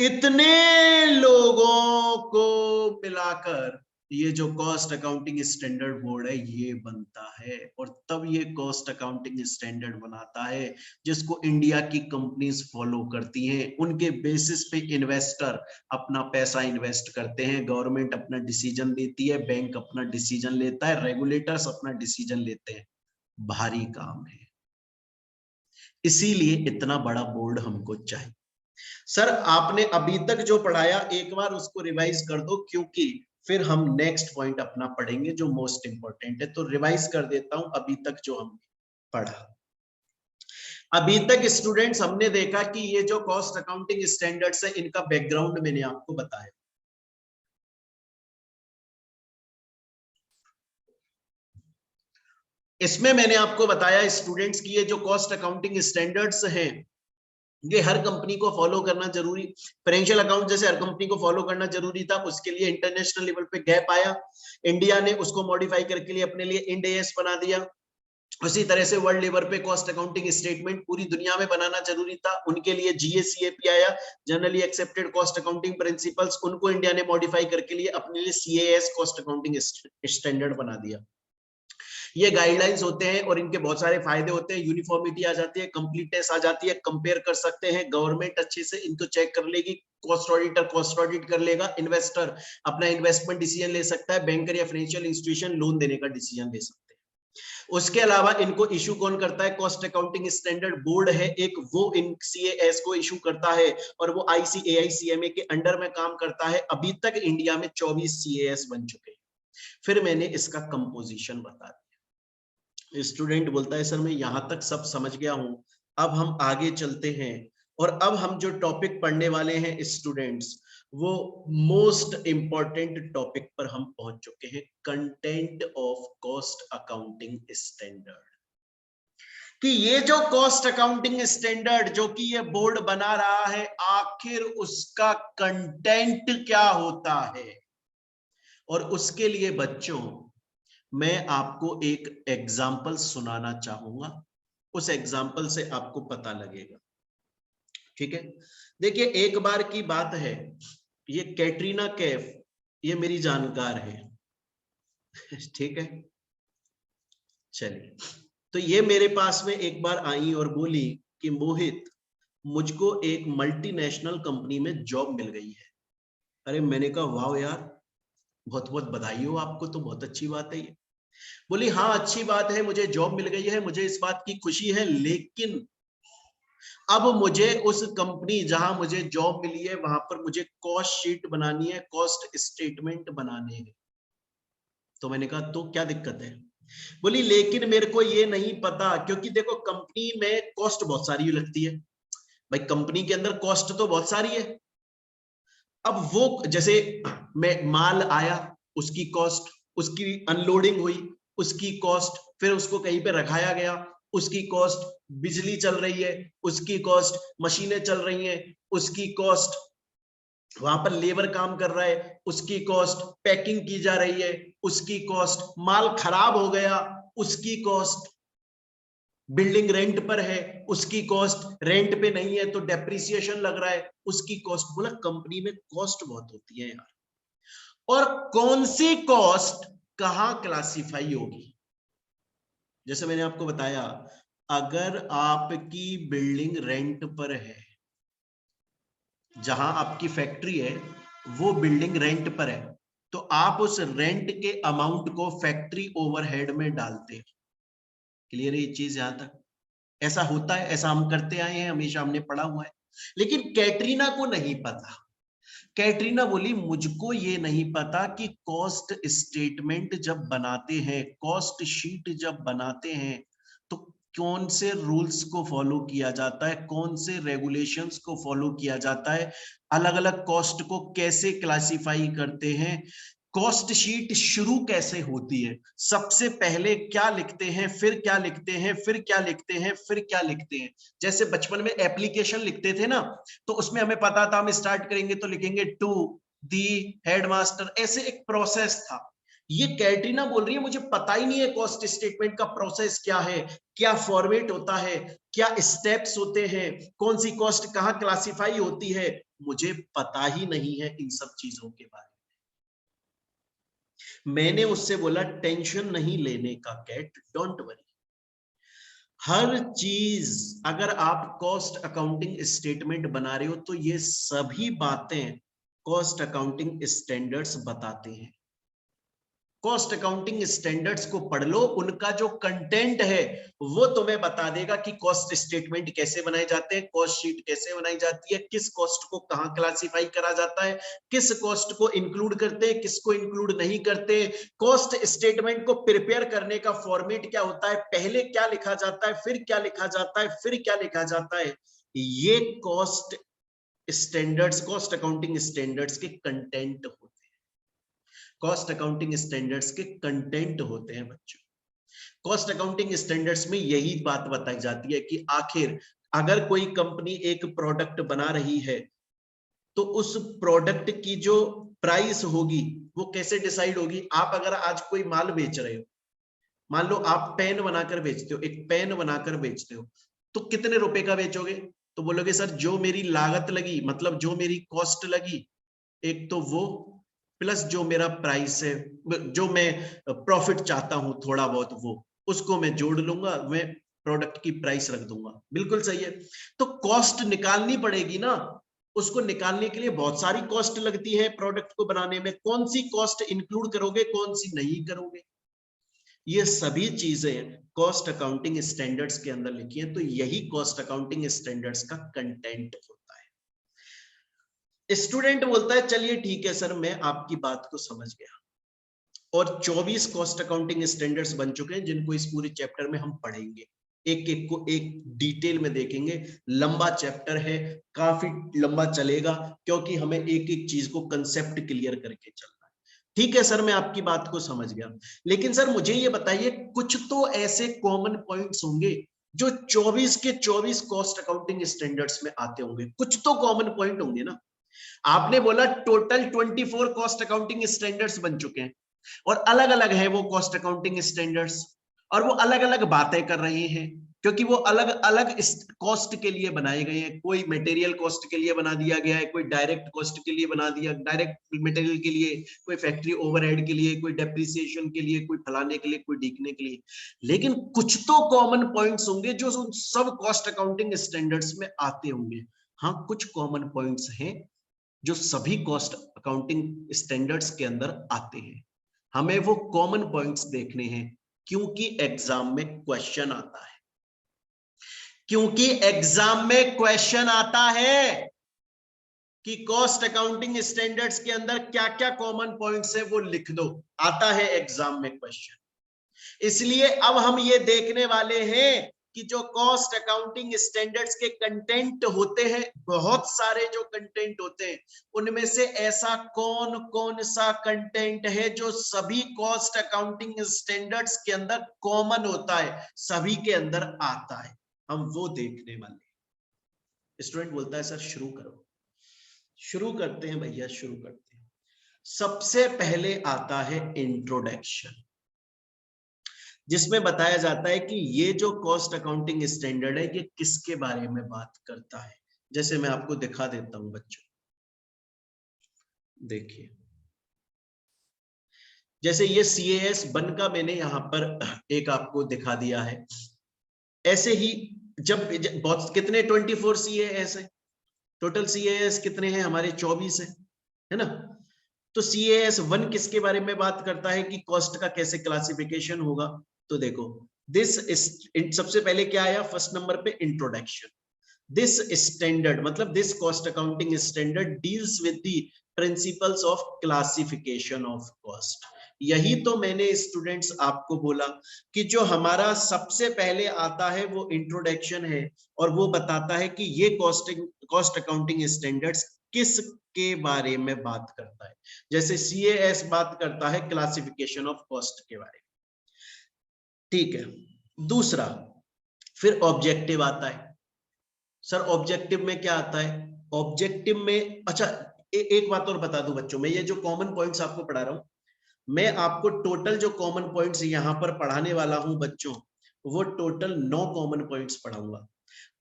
हैं। इतने लोगों को मिलाकर ये जो कॉस्ट अकाउंटिंग स्टैंडर्ड बोर्ड है ये बनता है, और तब ये कॉस्ट अकाउंटिंग स्टैंडर्ड बनाता है जिसको इंडिया की कंपनीज फॉलो करती हैं। उनके बेसिस पे इन्वेस्टर अपना पैसा इन्वेस्ट करते हैं, गवर्नमेंट अपना डिसीजन लेती है, बैंक अपना डिसीजन लेता है, रेगुलेटर्स अपना डिसीजन लेते हैं। भारी काम है, इसीलिए इतना बड़ा बोर्ड हमको चाहिए। सर आपने अभी तक जो पढ़ाया एक बार उसको रिवाइज कर दो, क्योंकि फिर हम नेक्स्ट पॉइंट अपना पढ़ेंगे जो मोस्ट इंपॉर्टेंट है। तो रिवाइज कर देता हूं अभी तक जो हमने पढ़ा। अभी तक स्टूडेंट्स हमने देखा कि ये जो कॉस्ट अकाउंटिंग स्टैंडर्ड्स है इनका बैकग्राउंड मैंने आपको बताया। इसमें मैंने आपको बताया स्टूडेंट्स की ये जो कॉस्ट अकाउंटिंग स्टैंडर्ड्स हैं ये हर कंपनी को फॉलो करना जरूरी, फाइनेंशियल अकाउंट जैसे हर कंपनी को फॉलो करना जरूरी था, उसके लिए इंटरनेशनल लेवल पे गैप आया, इंडिया ने उसको मॉडिफाई करके लिए अपने लिए इंड एएस बना दिया। उसी तरह से वर्ल्ड लेवल पे कॉस्ट अकाउंटिंग स्टेटमेंट पूरी दुनिया में बनाना जरूरी था, उनके लिए जीएसीएपी आया, generally accepted cost accounting principles, उनको इंडिया ने मॉडिफाई करके लिए अपने लिए सीएएस कॉस्ट अकाउंटिंग स्टैंडर्ड बना दिया। ये गाइडलाइंस होते हैं और इनके बहुत सारे फायदे होते हैं, यूनिफॉर्मिटी आ जाती है, कंप्लीटनेस आ जाती है, कंपेयर कर सकते हैं, गवर्नमेंट अच्छे से इनको चेक कर लेगी, कॉस्ट ऑडिटर कॉस्ट ऑडिट कर लेगा, इन्वेस्टर अपना इन्वेस्टमेंट डिसीजन ले सकता है, बैंकर या फाइनेंशियल इंस्टीट्यूशन लोन देने का डिसीजन ले सकते हैं। उसके अलावा इनको इशू कौन करता है? कॉस्ट अकाउंटिंग स्टैंडर्ड बोर्ड है एक, वो इन सीएएस को इशू करता है और वो आईसीएआईसीएमए के अंडर में काम करता है। अभी तक इंडिया में 24 सीएएस बन चुके हैं। फिर मैंने इसका कंपोजिशन बता दिया। स्टूडेंट बोलता है सर मैं यहां तक सब समझ गया हूं, अब हम आगे चलते हैं, और अब हम जो टॉपिक पढ़ने वाले हैं स्टूडेंट्स वो मोस्ट इंपॉर्टेंट टॉपिक पर हम पहुंच चुके हैं, content of cost accounting standard. कि ये जो कॉस्ट अकाउंटिंग स्टैंडर्ड जो कि ये बोर्ड बना रहा है, आखिर उसका कंटेंट क्या होता है। और उसके लिए बच्चों मैं आपको एक एग्जाम्पल सुनाना चाहूंगा, उस एग्जाम्पल से आपको पता लगेगा। ठीक है, देखिए एक बार की बात है, ये कैटरीना कैफ ये मेरी जानकार है ठीक है, चलिए, तो ये मेरे पास में एक बार आई और बोली कि मोहित मुझको एक मल्टीनेशनल कंपनी में जॉब मिल गई है। अरे मैंने कहा वाह यार, बहुत बहुत बधाई हो आपको, तो बहुत अच्छी बात है ये। बोली हाँ अच्छी बात है, मुझे जॉब मिल गई है, मुझे इस बात की खुशी है, लेकिन अब मुझे उस कंपनी जहां मुझे जॉब मिली है वहां पर मुझे कॉस्ट शीट बनानी है, कॉस्ट स्टेटमेंट बनाने हैं। तो मैंने कहा तो क्या दिक्कत है? बोली लेकिन मेरे को ये नहीं पता, क्योंकि देखो कंपनी में कॉस्ट बहुत सारी लगती है भाई, कंपनी के अंदर कॉस्ट तो बहुत सारी है। अब वो जैसे मैं माल आया उसकी कॉस्ट, उसकी अनलोडिंग हुई उसकी कॉस्ट, फिर उसको कहीं पे रखाया गया उसकी कॉस्ट, बिजली चल रही है उसकी कॉस्ट, मशीनें चल रही हैं उसकी कॉस्ट, वहां पर लेबर काम कर रहा है उसकी कॉस्ट, पैकिंग की जा रही है उसकी कॉस्ट, माल खराब हो गया उसकी कॉस्ट, बिल्डिंग रेंट पर है उसकी कॉस्ट, रेंट पे नहीं है तो डेप्रिसिएशन लग रहा है उसकी कॉस्ट। बोला कंपनी में कॉस्ट बहुत होती है यार, और कौन सी कॉस्ट कहां क्लासिफाई होगी। जैसे मैंने आपको बताया, अगर आपकी बिल्डिंग रेंट पर है, जहां आपकी फैक्ट्री है वो बिल्डिंग रेंट पर है, तो आप उस रेंट के अमाउंट को फैक्ट्री ओवरहेड में डालते हैं। क्लियर है ये चीज? यहां तक ऐसा होता है, ऐसा हम करते आए हैं, हमेशा हमने पढ़ा हुआ है। लेकिन कैटरीना को नहीं पता। कैटरीना बोली मुझको ये नहीं पता कि कॉस्ट स्टेटमेंट जब बनाते हैं, कॉस्ट शीट जब बनाते हैं, तो कौन से रूल्स को फॉलो किया जाता है, कौन से रेगुलेशंस को फॉलो किया जाता है, अलग अलग कॉस्ट को कैसे क्लासिफाई करते हैं, कॉस्ट शीट शुरू कैसे होती है, सबसे पहले क्या लिखते हैं, फिर क्या लिखते हैं, फिर क्या लिखते हैं, फिर क्या लिखते हैं। जैसे बचपन में एप्लीकेशन लिखते थे ना, तो उसमें हमें पता था हम स्टार्ट करेंगे तो लिखेंगे टू दी हेडमास्टर, ऐसे एक प्रोसेस था। ये कैटरीना बोल रही है मुझे पता ही नहीं है कॉस्ट स्टेटमेंट का प्रोसेस क्या है, क्या फॉर्मेट होता है, क्या स्टेप्स होते हैं, कौन सी कॉस्ट कहां क्लासिफाई होती है, मुझे पता ही नहीं है इन सब चीजों के बारे में। मैंने उससे बोला टेंशन नहीं लेने का कैट, डोंट वरी। हर चीज अगर आप कॉस्ट अकाउंटिंग स्टेटमेंट बना रहे हो तो ये सभी बातें कॉस्ट अकाउंटिंग स्टैंडर्ड्स बताते हैं। कॉस्ट अकाउंटिंग स्टैंडर्ड्स को पढ़ लो, उनका जो कंटेंट है वो तुम्हें बता देगा कि कॉस्ट स्टेटमेंट कैसे बनाए जाते हैं, कॉस्ट शीट कैसे बनाई जाती है, किस कॉस्ट को कहां क्लासिफाई करा जाता है, किस कॉस्ट को इंक्लूड करते हैं, किसको इंक्लूड नहीं करते, कॉस्ट स्टेटमेंट को प्रिपेयर करने का फॉर्मेट क्या होता है, पहले क्या लिखा जाता है, फिर क्या लिखा जाता है, फिर क्या लिखा जाता है। ये cost standards, cost accounting standards के कंटेंट होते हैं। कॉस्ट अकाउंटिंग स्टैंडर्ड्स के कंटेंट होते हैं बच्चों। कॉस्ट अकाउंटिंग स्टैंडर्ड्स में यही बात बताई जाती है कि आखिर अगर कोई कंपनी एक प्रोडक्ट बना रही है तो उस प्रोडक्ट की जो प्राइस होगी वो कैसे डिसाइड होगी। आप अगर आज कोई माल बेच रहे हो, मान लो आप पेन बनाकर बेचते हो, एक पेन बनाकर बेचते हो, तो कितने रुपए का बेचोगे? तो बोलोगे सर जो मेरी लागत लगी, मतलब जो मेरी कॉस्ट लगी, एक तो वो प्लस जो मेरा प्राइस है, जो मैं प्रॉफिट चाहता हूं थोड़ा बहुत, वो उसको मैं जोड़ लूंगा, मैं प्रोडक्ट की प्राइस रख दूंगा। बिल्कुल सही है। तो कॉस्ट निकालनी पड़ेगी ना, उसको निकालने के लिए बहुत सारी कॉस्ट लगती है प्रोडक्ट को बनाने में। कौन सी कॉस्ट इंक्लूड करोगे, कौन सी नहीं करोगे, ये सभी चीजें कॉस्ट अकाउंटिंग स्टैंडर्ड्स के अंदर लिखी है। तो यही कॉस्ट अकाउंटिंग स्टैंडर्ड्स का कंटेंट होता है। स्टूडेंट बोलता है चलिए ठीक है सर, मैं आपकी बात को समझ गया, और 24 कॉस्ट अकाउंटिंग स्टैंडर्ड्स बन चुके हैं जिनको इस पूरे चैप्टर में हम पढ़ेंगे, एक एक को एक डिटेल में देखेंगे। लंबा चैप्टर है, काफी लंबा चलेगा, क्योंकि हमें एक एक चीज को कंसेप्ट क्लियर करके चलना है। ठीक है सर, मैं आपकी बात को समझ गया, लेकिन सर मुझे ये बताइए कुछ तो ऐसे कॉमन पॉइंट्स होंगे जो 24 के 24 कॉस्ट अकाउंटिंग स्टैंडर्ड्स में आते होंगे, कुछ तो कॉमन पॉइंट होंगे ना। आपने बोला टोटल 24 कॉस्ट अकाउंटिंग स्टैंडर्ड्स बन चुके हैं, और अलग अलग है वो कॉस्ट अकाउंटिंग स्टैंडर्ड्स, और वो अलग अलग बातें कर रहे हैं, क्योंकि वो अलग अलग कॉस्ट के लिए बनाए गए हैं। कोई मटेरियल कॉस्ट के लिए बना दिया गया है, कोई डायरेक्ट कॉस्ट के लिए बना दिया, डायरेक्ट मटेरियल के लिए, कोई फैक्ट्री ओवरहेड के लिए, कोई डेप्रिसिएशन के लिए, कोई फलाने के लिए, कोई ढीकने के लिए। लेकिन कुछ तो कॉमन पॉइंट्स होंगे जो सब कॉस्ट अकाउंटिंग स्टैंडर्ड्स में आते होंगे। हाँ, कुछ कॉमन पॉइंट्स हैं जो सभी कॉस्ट अकाउंटिंग स्टैंडर्ड्स के अंदर आते हैं। हमें वो कॉमन पॉइंट्स देखने हैं, क्योंकि एग्जाम में क्वेश्चन आता है, क्योंकि एग्जाम में क्वेश्चन आता है कि कॉस्ट अकाउंटिंग स्टैंडर्ड्स के अंदर क्या क्या कॉमन पॉइंट्स है वो लिख दो, आता है एग्जाम में क्वेश्चन। इसलिए अब हम ये देखने वाले हैं कि जो कॉस्ट अकाउंटिंग स्टैंडर्ड्स के कंटेंट होते हैं, बहुत सारे जो कंटेंट होते हैं, उनमें से ऐसा कौन कौन सा कंटेंट है जो सभी कॉस्ट अकाउंटिंग स्टैंडर्ड्स के अंदर कॉमन होता है, सभी के अंदर आता है, हम वो देखने वाले हैं। स्टूडेंट बोलता है सर शुरू करो। शुरू करते हैं भैया, शुरू करते हैं। सबसे पहले आता है इंट्रोडक्शन, जिसमें बताया जाता है कि ये जो कॉस्ट अकाउंटिंग स्टैंडर्ड है ये किसके बारे में बात करता है। जैसे मैं आपको दिखा देता हूं बच्चों, देखिए जैसे ये CAS 1 का मैंने यहां पर एक आपको दिखा दिया है। ऐसे ही जब बहुत कितने 24 CAS है, टोटल CAS कितने हैं हमारे, 24 है ना। तो CAS 1 किसके बारे में बात करता है कि कॉस्ट का कैसे क्लासिफिकेशन होगा। तो देखो दिस, सबसे पहले क्या आया फर्स्ट नंबर पे, इंट्रोडक्शन। दिस स्टैंडर्ड मतलब this cost accounting standard deals with the principles of classification of cost. यही तो मैंने स्टूडेंट्स आपको बोला कि जो हमारा सबसे पहले आता है वो इंट्रोडक्शन है, और वो बताता है कि ये कॉस्ट अकाउंटिंग स्टैंडर्ड्स किस के बारे में बात करता है। जैसे CAS बात करता है क्लासिफिकेशन ऑफ कॉस्ट के बारे में, ठीक है। दूसरा फिर ऑब्जेक्टिव आता है। सर ऑब्जेक्टिव में क्या आता है, ऑब्जेक्टिव में अच्छा एक बात और बता दूं बच्चों, मैं ये जो कॉमन पॉइंट्स आपको पढ़ा रहा हूं, मैं आपको टोटल जो कॉमन पॉइंट्स यहां पर पढ़ाने वाला हूं बच्चों, वो टोटल 9 कॉमन पॉइंट्स पढ़ाऊंगा।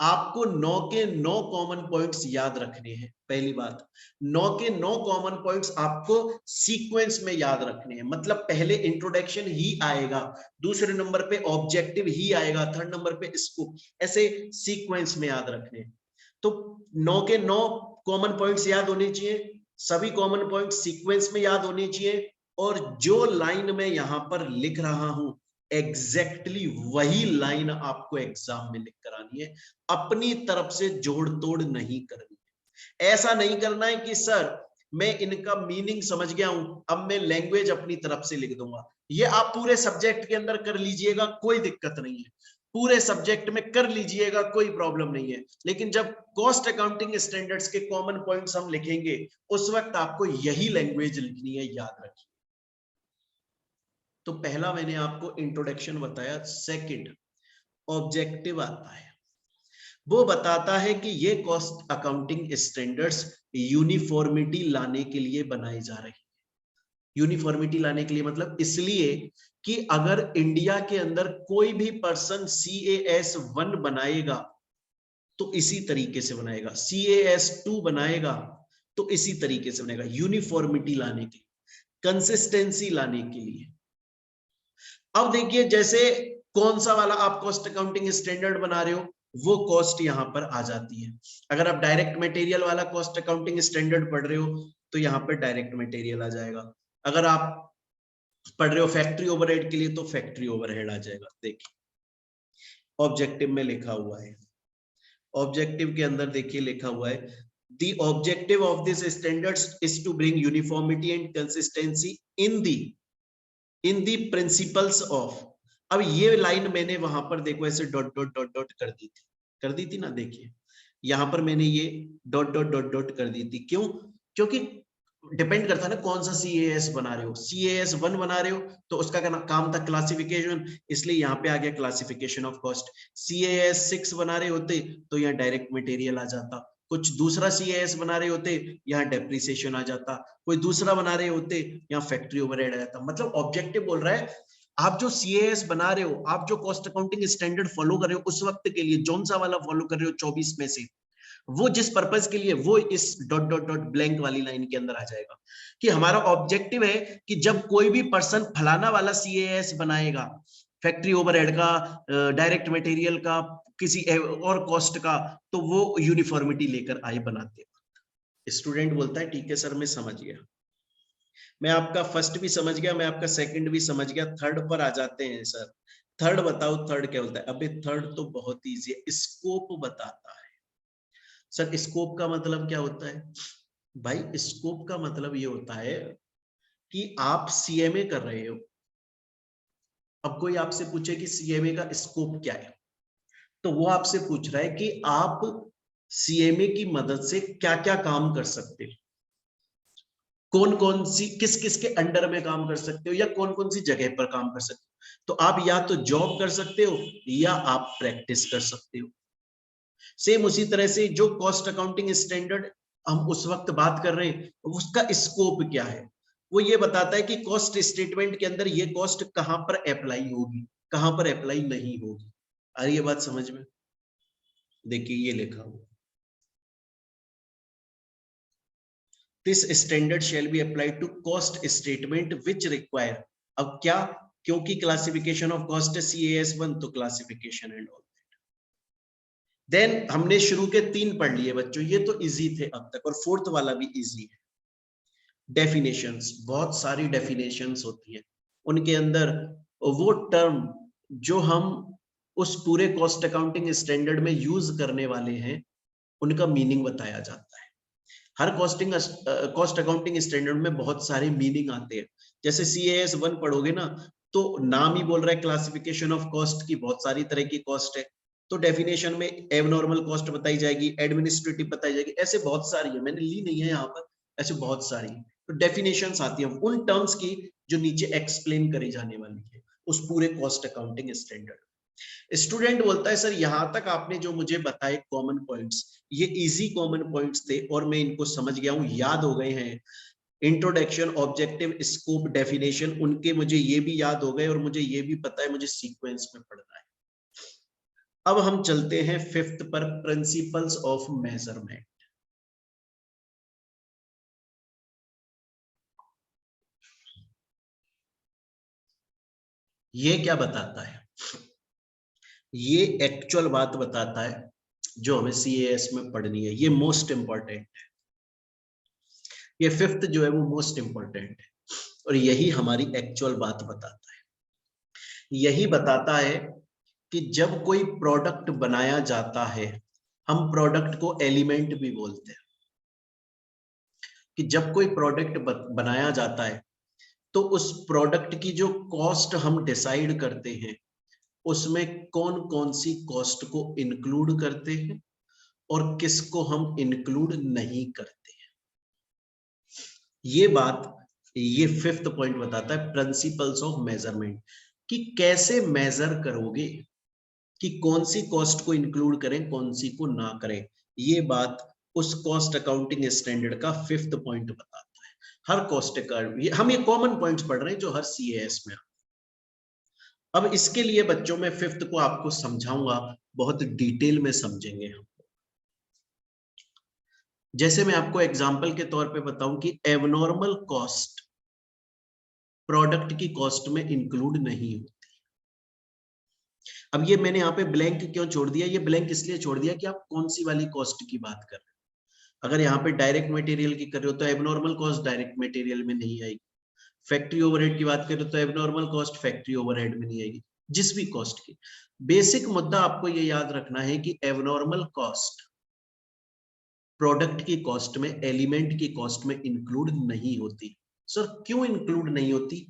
आपको 9 के 9 कॉमन पॉइंट्स याद रखने हैं। पहली बात, 9 के 9 कॉमन पॉइंट्स आपको सीक्वेंस में याद रखने हैं, मतलब पहले इंट्रोडक्शन ही आएगा, दूसरे नंबर पे ऑब्जेक्टिव ही आएगा, थर्ड नंबर पे स्कोप, ऐसे सीक्वेंस में याद रखने हैं। तो 9 के 9 कॉमन पॉइंट्स याद होने चाहिए, सभी कॉमन पॉइंट सीक्वेंस में याद होने चाहिए, और जो लाइन में यहां पर लिख रहा हूं एग्जैक्टली वही लाइन आपको एग्जाम में लिख कर आनी है, अपनी तरफ से जोड़ तोड़ नहीं करनी है। ऐसा नहीं करना है कि सर मैं इनका मीनिंग समझ गया हूं, अब मैं लैंग्वेज अपनी तरफ से लिख दूंगा। ये आप पूरे सब्जेक्ट के अंदर कर लीजिएगा, कोई दिक्कत नहीं है, पूरे सब्जेक्ट में कर लीजिएगा, कोई प्रॉब्लम नहीं है, लेकिन जब कॉस्ट अकाउंटिंग स्टैंडर्ड्स के कॉमन पॉइंट्स हम लिखेंगे उस वक्त आपको यही लैंग्वेज लिखनी है, याद रखिए। तो पहला मैंने आपको इंट्रोडक्शन बताया। सेकंड, ऑब्जेक्टिव आता है, वो बताता है कि ये कॉस्ट अकाउंटिंग स्टैंडर्ड्स यूनिफॉर्मिटी लाने के लिए बनाए जा रहे हैं। यूनिफॉर्मिटी लाने के लिए मतलब इसलिए कि अगर इंडिया के अंदर कोई भी पर्सन CAS 1 बनाएगा तो इसी तरीके से बनाएगा, CAS 2 बनाएगा तो इसी तरीके से बनाएगा, यूनिफॉर्मिटी लाने के लिए, कंसिस्टेंसी लाने के लिए। अब देखिए, जैसे कौन सा वाला आप कॉस्ट अकाउंटिंग स्टैंडर्ड बना रहे हो वो कॉस्ट यहां पर आ जाती है। अगर आप डायरेक्ट मटेरियल वाला कॉस्ट अकाउंटिंग स्टैंडर्ड पढ़ रहे हो तो यहाँ पर डायरेक्ट मटेरियल आ जाएगा। अगर आप पढ़ रहे हो फैक्ट्री ओवरहेड के लिए तो फैक्ट्री ओवरहेड आ जाएगा। देखिए ऑब्जेक्टिव में लिखा हुआ है, ऑब्जेक्टिव के अंदर देखिए लिखा हुआ है, the objective of this standards is to bring uniformity and consistency in the principles of। अब ये लाइन मैंने वहां पर देखो ऐसे डॉट डॉट डॉट डॉट कर दी थी ना, देखिए यहां पर मैंने ये डॉट डॉट डॉट डॉट कर दी थी, क्यों? क्योंकि डिपेंड करता है ना कौन सा CAS बना रहे हो। CAS 1 बना रहे हो तो उसका काम था क्लासिफिकेशन, इसलिए यहाँ पे आ गया क्लासिफिकेशन ऑफ कॉस्ट। CAS 6 बना रहे होते तो यहाँ डायरेक्ट मटेरियल आ जाता, कुछ दूसरा CAS बना रहे होते यहाँ डेप्रिसिएशन आ जाता, कोई दूसरा बना रहे होते यहाँ फैक्ट्री ओवरहेड आ जाता। मतलब ऑब्जेक्टिव बोल रहा है आप जो CAS बना रहे हो, आप जो कॉस्ट अकाउंटिंग स्टैंडर्ड फॉलो कर रहे हो उस वक्त के लिए जौन सा वाला फॉलो कर रहे हो 24 में से, वो जिस पर्पस के लिए, वो इस डॉट डॉट डॉट ब्लैंक वाली लाइन के अंदर आ जाएगा कि हमारा ऑब्जेक्टिव है कि जब कोई भी पर्सन फलाना वाला CAS बनाएगा, फैक्ट्री ओवरहेड का, डायरेक्ट मटेरियल का, किसी और कॉस्ट का, तो वो यूनिफॉर्मिटी लेकर आए बनाते। स्टूडेंट बोलता है ठीक है सर मैं समझ गया, मैं आपका फर्स्ट भी समझ गया, मैं आपका सेकंड भी समझ गया, थर्ड पर आ जाते हैं सर। थर्ड बताओ, थर्ड क्या होता है? अबे थर्ड तो बहुत ईजी है, स्कोप बताता है। सर स्कोप का मतलब क्या होता है? भाई स्कोप का मतलब ये होता है कि आप CMA कर रहे हो, अब कोई आपसे पूछे कि CMA का स्कोप क्या है, तो वो आपसे पूछ रहा है कि आप CMA की मदद से क्या क्या काम कर सकते हो, कौन कौन सी किस किस के अंडर में काम कर सकते हो, या कौन कौन सी जगह पर काम कर सकते हो। तो आप या तो जॉब कर सकते हो या आप प्रैक्टिस कर सकते हो। सेम उसी तरह से जो कॉस्ट अकाउंटिंग स्टैंडर्ड हम उस वक्त बात कर रहे हैं उसका स्कोप क्या है, वो ये बताता है कि कॉस्ट स्टेटमेंट के अंदर ये कॉस्ट कहां पर अप्लाई होगी, कहां पर अप्लाई नहीं होगी। आ रही है बात समझ में? देखिए ये लिखा हुआ, this standard shall be applied to cost statement which require. अब क्या, क्योंकि क्लासिफिकेशन ऑफ कॉस्ट CAS 1 तो क्लासिफिकेशन एंड ऑल। देन हमने शुरू के 3 पढ़ लिए बच्चों, ये तो इजी थे अब तक, और फोर्थ वाला भी इजी है। डेफिनेशंस, बहुत सारी डेफिनेशंस होती है, उनके अंदर वो टर्म जो हम उस पूरे कॉस्ट अकाउंटिंग स्टैंडर्ड में यूज करने वाले हैं उनका मीनिंग बताया जाता है। हर कॉस्ट अकाउंटिंग स्टैंडर्ड में बहुत सारे मीनिंग आते हैं। जैसे CAS 1 पढ़ोगे ना तो नाम ही बोल रहा है क्लासिफिकेशन ऑफ कॉस्ट की, बहुत सारी तरह की कॉस्ट है, तो डेफिनेशन में एबनॉर्मल कॉस्ट बताई जाएगी, एडमिनिस्ट्रेटिव बताई जाएगी, ऐसे बहुत सारी है, मैंने ली नहीं है यहाँ पर, ऐसे बहुत सारी तो डेफिनेशंस आती है उन टर्म्स की जो नीचे एक्सप्लेन करी जाने वाली है उस पूरे कॉस्ट अकाउंटिंग स्टैंडर्ड। स्टूडेंट बोलता है सर यहां तक आपने जो मुझे बताए कॉमन पॉइंट्स, ये इजी कॉमन पॉइंट्स थे और मैं इनको समझ गया हूं, याद हो गए हैं। इंट्रोडक्शन, ऑब्जेक्टिव, स्कोप, डेफिनेशन, उनके मुझे ये भी याद हो गए और मुझे ये भी पता है मुझे सीक्वेंस में पढ़ना है। अब हम चलते हैं फिफ्थ पर, प्रिंसिपल्स ऑफ मेजरमेंट। ये क्या बताता है? ये एक्चुअल बात बताता है जो हमें सीएएस में पढ़नी है। ये मोस्ट इंपॉर्टेंट है। ये फिफ्थ जो है वो मोस्ट इंपॉर्टेंट है और यही हमारी एक्चुअल बात बताता है। यही बताता है कि जब कोई प्रोडक्ट बनाया जाता है, हम प्रोडक्ट को एलिमेंट भी बोलते हैं, कि जब कोई प्रोडक्ट बनाया जाता है तो उस प्रोडक्ट की जो कॉस्ट हम डिसाइड करते हैं उसमें कौन कौन सी कॉस्ट को इंक्लूड करते हैं और किसको हम इंक्लूड नहीं करते हैं। ये बात, ये फिफ्थ पॉइंट बताता है प्रिंसिपल्स ऑफ मेजरमेंट, कि कैसे मेजर करोगे कि कौन सी कॉस्ट को इंक्लूड करें कौन सी को ना करें। ये बात उस कॉस्ट अकाउंटिंग स्टैंडर्ड का फिफ्थ पॉइंट बताता है। हर कॉस्ट का हम ये कॉमन पॉइंट्स पढ़ रहे हैं जो हर सीएएस में। अब इसके लिए बच्चों में फिफ्थ को आपको समझाऊंगा, बहुत डिटेल में समझेंगे हम। जैसे मैं आपको एग्जांपल के तौर पे बताऊं कि एबनॉर्मल कॉस्ट प्रोडक्ट की कॉस्ट में इंक्लूड नहीं होती। अब ये मैंने यहाँ पे ब्लैंक क्यों छोड़ दिया? ये ब्लैंक इसलिए छोड़ दिया कि आप कौन सी वाली कॉस्ट की बात कर रहे हैं। अगर यहाँ पे डायरेक्ट मटेरियल की कर रहे हो तो एबनॉर्मल कॉस्ट डायरेक्ट मटेरियल में नहीं आएगी। फैक्ट्री ओवरहेड की बात करें तो एबनॉर्मल कॉस्ट फैक्ट्री ओवरहेड में नहीं आएगी। जिस भी कॉस्ट की, बेसिक मुद्दा आपको ये याद रखना है कि एबनॉर्मल कॉस्ट प्रोडक्ट की कॉस्ट में, एलिमेंट की कॉस्ट में इंक्लूड नहीं होती। सर क्यों इंक्लूड नहीं होती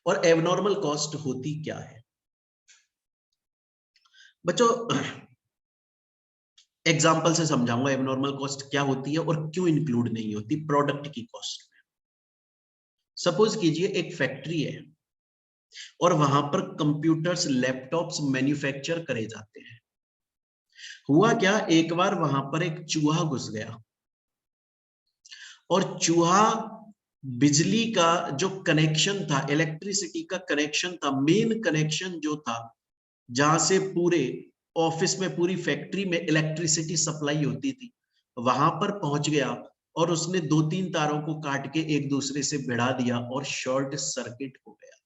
और एबनॉर्मल कॉस्ट होती क्या है? बच्चों एग्जाम्पल से समझाऊंगा एबनॉर्मल कॉस्ट क्या होती है और क्यों इंक्लूड नहीं होती प्रोडक्ट की कॉस्ट में। सपोज कीजिए एक फैक्ट्री है और वहां पर कंप्यूटर्स, लैपटॉप्स मैन्युफैक्चर करे जाते हैं। हुआ क्या, एक बार वहां पर एक चूहा घुस गया और चूहा बिजली का जो कनेक्शन था, इलेक्ट्रिसिटी का कनेक्शन था, मेन कनेक्शन जो था जहां से पूरे ऑफिस में, पूरी फैक्ट्री में इलेक्ट्रिसिटी सप्लाई होती थी, वहां पर पहुंच गया और उसने 2-3 तारों को काट के एक दूसरे से भिड़ा दिया और शॉर्ट सर्किट हो गया।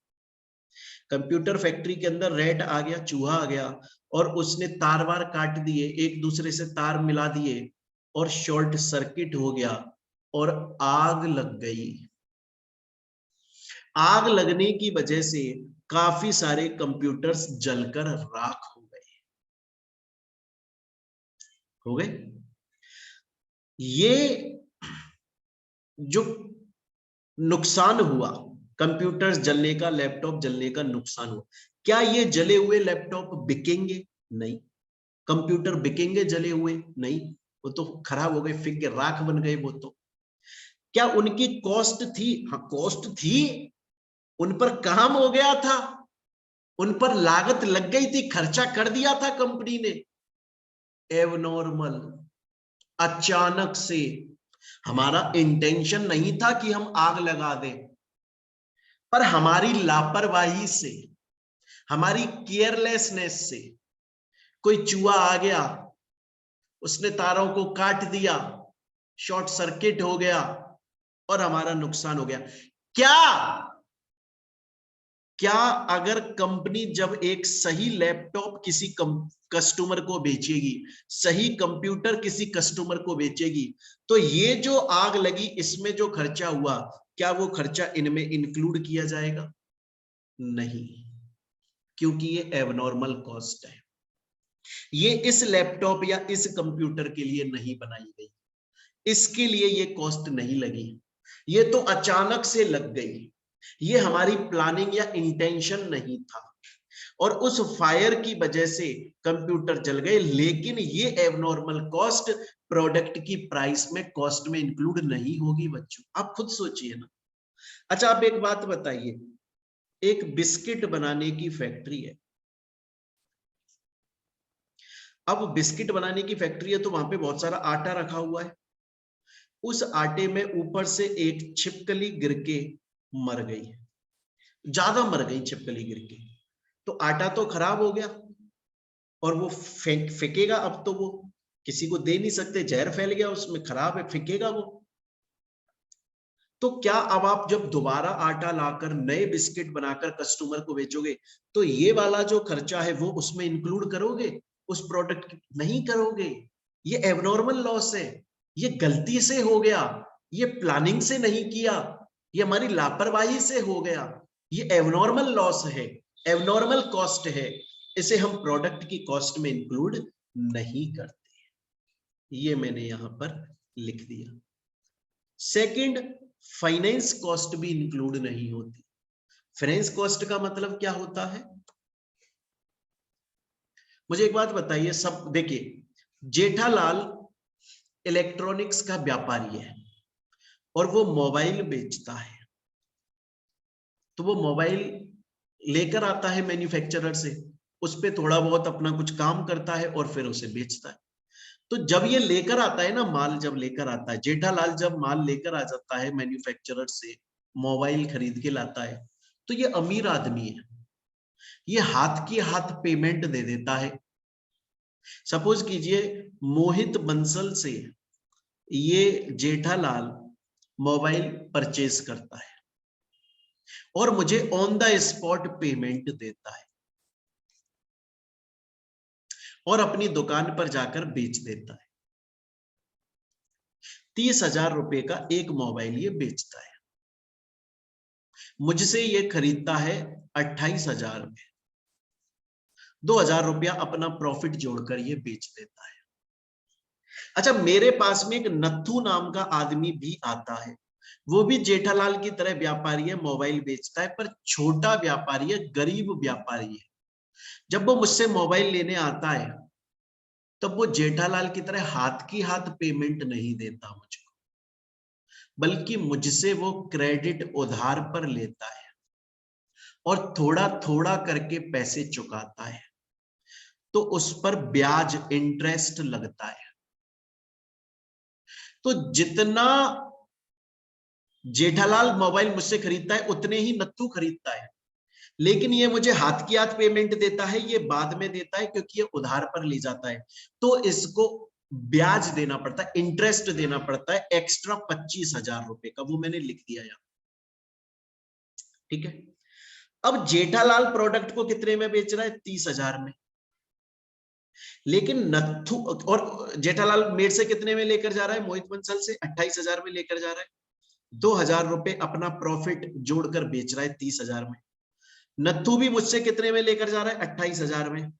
कंप्यूटर फैक्ट्री के अंदर रैट आ गया, चूहा आ गया और उसने तार वार काट दिए, एक दूसरे से तार मिला दिए और शॉर्ट सर्किट हो गया और आग लग गई। आग लगने की वजह से काफी सारे कंप्यूटर्स जलकर राख हो गए। ये जो नुकसान हुआ, कंप्यूटर्स जलने का, लैपटॉप जलने का नुकसान हुआ, क्या ये जले हुए लैपटॉप बिकेंगे? नहीं। कंप्यूटर बिकेंगे जले हुए? नहीं, वो तो खराब हो गए, फिर के राख बन गए वो तो। क्या उनकी कॉस्ट थी? हाँ कॉस्ट थी, उन पर काम हो गया था, उन पर लागत लग गई थी, खर्चा कर दिया था कंपनी ने। एबनॉर्मल, अचानक से, हमारा इंटेंशन नहीं था कि हम आग लगा दें, पर हमारी लापरवाही से, हमारी केयरलेसनेस से कोई चूहा आ गया, उसने तारों को काट दिया, शॉर्ट सर्किट हो गया और हमारा नुकसान हो गया। क्या अगर कंपनी जब एक सही लैपटॉप किसी कस्टमर को बेचेगी, सही कंप्यूटर किसी कस्टमर को बेचेगी, तो ये जो आग लगी इसमें जो खर्चा हुआ, क्या वो खर्चा इनमें इंक्लूड किया जाएगा? नहीं, क्योंकि ये एबनॉर्मल कॉस्ट है। ये इस लैपटॉप या इस कंप्यूटर के लिए नहीं बनाई गई, इसके लिए ये कॉस्ट नहीं लगी, ये तो अचानक से लग गई, ये हमारी प्लानिंग या इंटेंशन नहीं था और उस फायर की वजह से कंप्यूटर जल गए। लेकिन ये एबनॉर्मल कॉस्ट प्रोडक्ट की प्राइस में, कॉस्ट में इंक्लूड नहीं होगी। बच्चों आप खुद सोचिए ना। अच्छा आप एक बात बताइए, एक बिस्किट बनाने की फैक्ट्री है। अब बिस्किट बनाने की फैक्ट्री है तो वहां पे बहुत सारा आटा रखा हुआ है। उस आटे में ऊपर से एक छिपकली गिर के मर गई, ज्यादा मर गई छिपकली गिर के, तो आटा तो खराब हो गया। और वो फेंकेगा। अब तो वो किसी को दे नहीं सकते, जहर फैल गया उसमें, खराब है, फेंकेगा वो। तो क्या अब आप जब दोबारा आटा लाकर नए बिस्किट बनाकर कस्टमर को बेचोगे तो ये वाला जो खर्चा है वो उसमें इंक्लूड करोगे? उस प्रोडक्ट नहीं करोगे। ये एबनॉर्मल लॉस है, ये गलती से हो गया, ये प्लानिंग से नहीं किया, ये हमारी लापरवाही से हो गया। ये एबनॉर्मल लॉस है, एबनॉर्मल कॉस्ट है, इसे हम प्रोडक्ट की कॉस्ट में इंक्लूड नहीं करते। ये मैंने यहां पर लिख दिया। सेकंड, फाइनेंस कॉस्ट भी इंक्लूड नहीं होती। फाइनेंस कॉस्ट का मतलब क्या होता है? मुझे एक बात बताइए, सब देखिए, जेठालाल इलेक्ट्रॉनिक्स का व्यापारी है और वो मोबाइल बेचता है, तो वो मोबाइल लेकर आता है मैन्युफैक्चरर से, उस पे थोड़ा बहुत अपना कुछ काम करता है और फिर उसे बेचता है। तो जब ये लेकर आता है ना माल, जब लेकर आता है जेठालाल, जब माल लेकर आ जाता है मैन्युफैक्चरर से, मोबाइल खरीद के लाता है, तो ये अमीर आदमी है, ये हाथ की हाथ पेमेंट दे देता है। सपोज कीजिए मोहित बंसल से ये जेठालाल मोबाइल परचेज करता है और मुझे ऑन द स्पॉट पेमेंट देता है और अपनी दुकान पर जाकर बेच देता है। 30,000 रुपए का एक मोबाइल ये बेचता है, मुझसे ये खरीदता है 28,000 में, 2,000 रुपया अपना प्रॉफिट जोड़कर ये बेच देता है। अच्छा, मेरे पास में एक नथु नाम का आदमी भी आता है, वो भी जेठालाल की तरह व्यापारी है, मोबाइल बेचता है, पर छोटा व्यापारी है, गरीब व्यापारी है। जब वो मुझसे मोबाइल लेने आता है तब वो जेठालाल की तरह हाथ की हाथ पेमेंट नहीं देता मुझको, बल्कि मुझसे वो क्रेडिट उधार पर लेता है और थोड़ा थोड़ा करके पैसे चुकाता है, तो उस पर ब्याज, इंटरेस्ट लगता है। तो जितना जेठालाल मोबाइल मुझसे खरीदता है उतने ही नत्थू खरीदता है, लेकिन ये मुझे हाथ की हाथ पेमेंट देता है, ये बाद में देता है क्योंकि ये उधार पर ले जाता है, तो इसको ब्याज देना पड़ता है, इंटरेस्ट देना पड़ता है एक्स्ट्रा 25,000 रुपए का, वो मैंने लिख दिया यहाँ। ठीक है, अब जेठालाल प्रोडक्ट को कितने में बेच रहा है? 30,000 में, लेकिन नत्थू और जेठालाल मेरे से कितने में लेकर जा रहा है? मोहित बंसल से 28,000 में लेकर जा रहा है, 2,000 रुपए अपना प्रॉफिट जोड़कर बेच रहा है 30,000 में। नत्थू भी मुझसे कितने में लेकर जा रहा है? 28,000 में,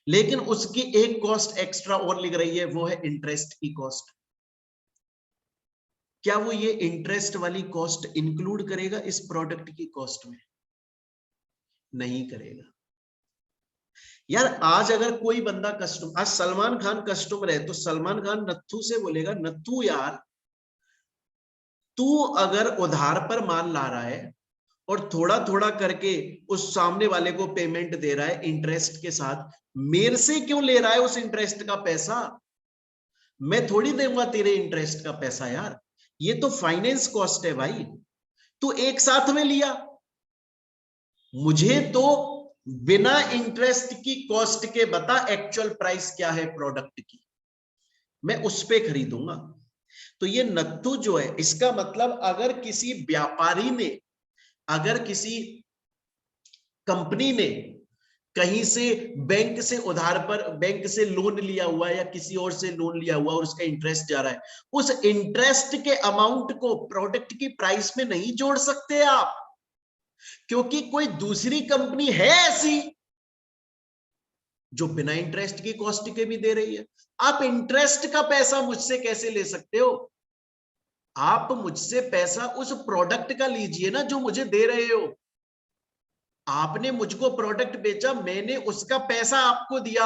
लेकिन उसकी एक कॉस्ट एक्स्ट्रा और लिख रही है, वो है इंटरेस्ट की कॉस्ट। क्या वो ये इंटरेस्ट वाली कॉस्ट इंक्लूड करेगा इस प्रोडक्ट की कॉस्ट में? नहीं करेगा। यार आज अगर कोई बंदा कस्टमर, आज सलमान खान कस्टमर है, तो सलमान खान नत्थू से बोलेगा, नत्थू यार तू अगर उधार पर माल ला रहा है और थोड़ा थोड़ा करके उस सामने वाले को पेमेंट दे रहा है इंटरेस्ट के साथ, मेरे से क्यों ले रहा है उस इंटरेस्ट का पैसा? मैं थोड़ी दूंगा तेरे इंटरेस्ट का पैसा यार, ये तो फाइनेंस कॉस्ट है भाई, तू एक साथ में लिया, मुझे तो बिना इंटरेस्ट की कॉस्ट के बता एक्चुअल प्राइस क्या है प्रोडक्ट की, मैं उस पे खरीदूंगा। तो ये नत्थु जो है, इसका मतलब अगर किसी व्यापारी ने, अगर किसी कंपनी ने कहीं से बैंक से उधार पर, बैंक से लोन लिया हुआ है या किसी और से लोन लिया हुआ और उसका इंटरेस्ट जा रहा है, उस इंटरेस्ट के अमाउंट को प्रोडक्ट की प्राइस में नहीं जोड़ सकते आप, क्योंकि कोई दूसरी कंपनी है ऐसी जो बिना इंटरेस्ट की कॉस्ट के भी दे रही है। आप इंटरेस्ट का पैसा मुझसे कैसे ले सकते हो? आप मुझसे पैसा उस प्रोडक्ट का लीजिए ना जो मुझे दे रहे हो। आपने मुझको प्रोडक्ट बेचा, मैंने उसका पैसा आपको दिया,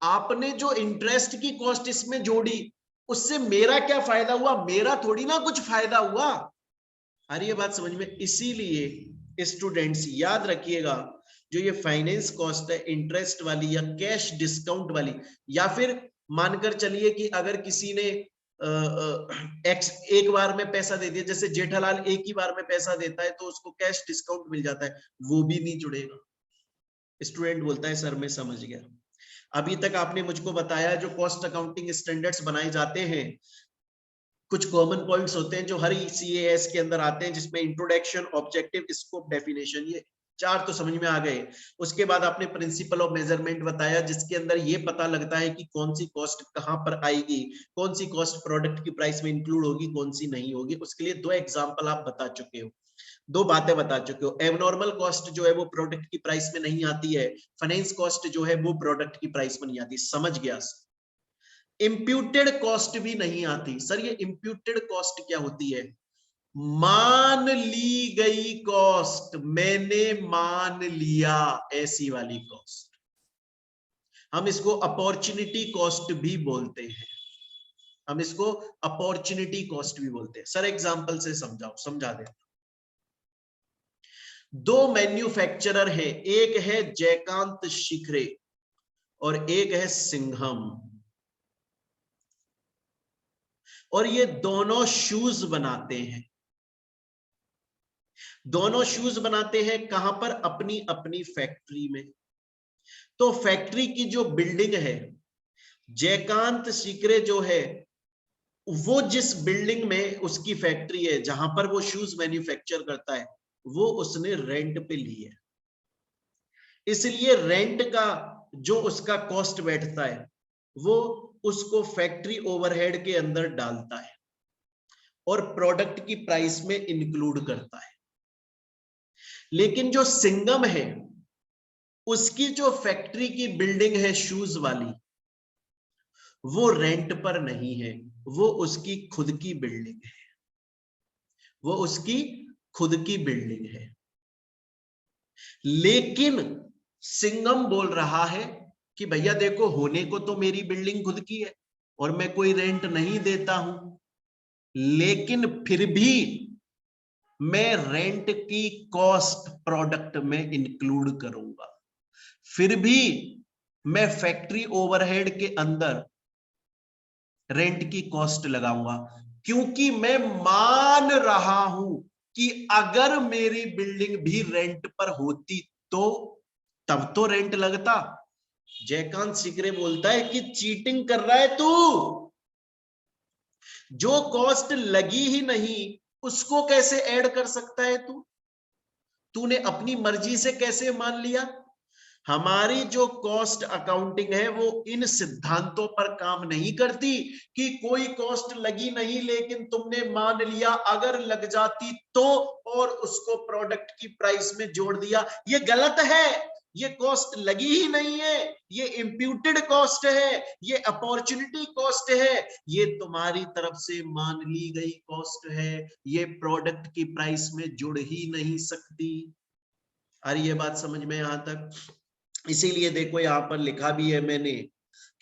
आपने जो इंटरेस्ट की कॉस्ट इसमें जोड़ी, उससे मेरा क्या फायदा हुआ? मेरा थोड़ी ना कुछ फायदा हुआ। अरे ये बात समझ में, इसीलिए स्टूडेंट्स याद रखिएगा, जो ये फाइनेंस कॉस्ट है इंटरेस्ट वाली या कैश डिस्काउंट वाली, या फिर मानकर चलिए कि अगर किसी ने एक्स एक बार में पैसा दे दिया, जैसे जेठालाल एक ही बार में पैसा देता है तो उसको कैश डिस्काउंट मिल जाता है, वो भी नहीं जुड़ेगा। स्टूडेंट बोलता है सर मैं समझ गया। अभी तक आपने मुझको बताया जो कॉस्ट अकाउंटिंग स्टैंडर्ड्स बनाए जाते हैं, कुछ कॉमन पॉइंट्स होते हैं जो हर CAS के अंदर आते हैं, जिसमें इंट्रोडक्शन, ऑब्जेक्टिव, स्कोप, डेफिनेशन, ये 4 तो समझ में आ गए। उसके बाद आपने प्रिंसिपल ऑफ मेजरमेंट बताया, जिसके अंदर ये पता लगता है कि कौन सी कॉस्ट कहां पर आएगी, कौन सी कॉस्ट प्रोडक्ट की प्राइस में इंक्लूड होगी, कौन सी नहीं होगी। उसके लिए 2 एग्जांपल आप बता चुके हो, 2 बातें बता चुके हो। एबनॉर्मल कॉस्ट जो है वो प्रोडक्ट की प्राइस में नहीं आती है, फाइनेंस कॉस्ट जो है वो प्रोडक्ट की प्राइस में नहीं आती। समझ गया। इंप्यूटेड कॉस्ट भी नहीं आती। सर ये इंप्यूटेड कॉस्ट क्या होती है? मान ली गई कॉस्ट, मैंने मान लिया, ऐसी वाली कॉस्ट। हम इसको अपॉर्चुनिटी कॉस्ट भी बोलते हैं, हम इसको अपॉर्चुनिटी कॉस्ट भी बोलते हैं। सर एग्जांपल से समझाओ, समझा दे। 2 मैन्युफैक्चरर है, एक है जयकांत शिखरे और एक है सिंघम, और ये दोनों शूज बनाते हैं। दोनों शूज बनाते हैं कहां पर? अपनी अपनी फैक्ट्री में। तो फैक्ट्री की जो बिल्डिंग है, जयकांत शिखरे जो है वो जिस बिल्डिंग में उसकी फैक्ट्री है, जहां पर वो शूज मैन्युफैक्चर करता है, वो उसने रेंट पे ली है। इसलिए रेंट का जो उसका कॉस्ट बैठता है वो उसको फैक्ट्री ओवरहेड के अंदर डालता है और प्रोडक्ट की प्राइस में इंक्लूड करता है। लेकिन जो सिंघम है, उसकी जो फैक्ट्री की बिल्डिंग है शूज वाली, वो रेंट पर नहीं है, वो उसकी खुद की बिल्डिंग है, वो उसकी खुद की बिल्डिंग है। लेकिन सिंघम बोल रहा है कि भैया देखो, होने को तो मेरी बिल्डिंग खुद की है और मैं कोई रेंट नहीं देता हूं, लेकिन फिर भी मैं रेंट की कॉस्ट प्रोडक्ट में इंक्लूड करूंगा, फिर भी मैं फैक्ट्री ओवरहेड के अंदर रेंट की कॉस्ट लगाऊंगा, क्योंकि मैं मान रहा हूं कि अगर मेरी बिल्डिंग भी रेंट पर होती तो तब तो रेंट लगता। जयकांत शिखरे बोलता है कि चीटिंग कर रहा है तू, जो कॉस्ट लगी ही नहीं उसको कैसे ऐड कर सकता है तू? तूने अपनी मर्जी से कैसे मान लिया? हमारी जो कॉस्ट अकाउंटिंग है वो इन सिद्धांतों पर काम नहीं करती कि कोई कॉस्ट लगी नहीं लेकिन तुमने मान लिया अगर लग जाती तो, और उसको प्रोडक्ट की प्राइस में जोड़ दिया। ये गलत है, ये कॉस्ट लगी ही नहीं है, ये इंप्यूटेड कॉस्ट है, ये अपॉर्चुनिटी कॉस्ट है, ये तुम्हारी तरफ से मान ली गई कॉस्ट है, ये प्रोडक्ट की प्राइस में जुड़ ही नहीं सकती। अरे ये बात समझ में यहां तक? इसीलिए देखो यहां पर लिखा भी है मैंने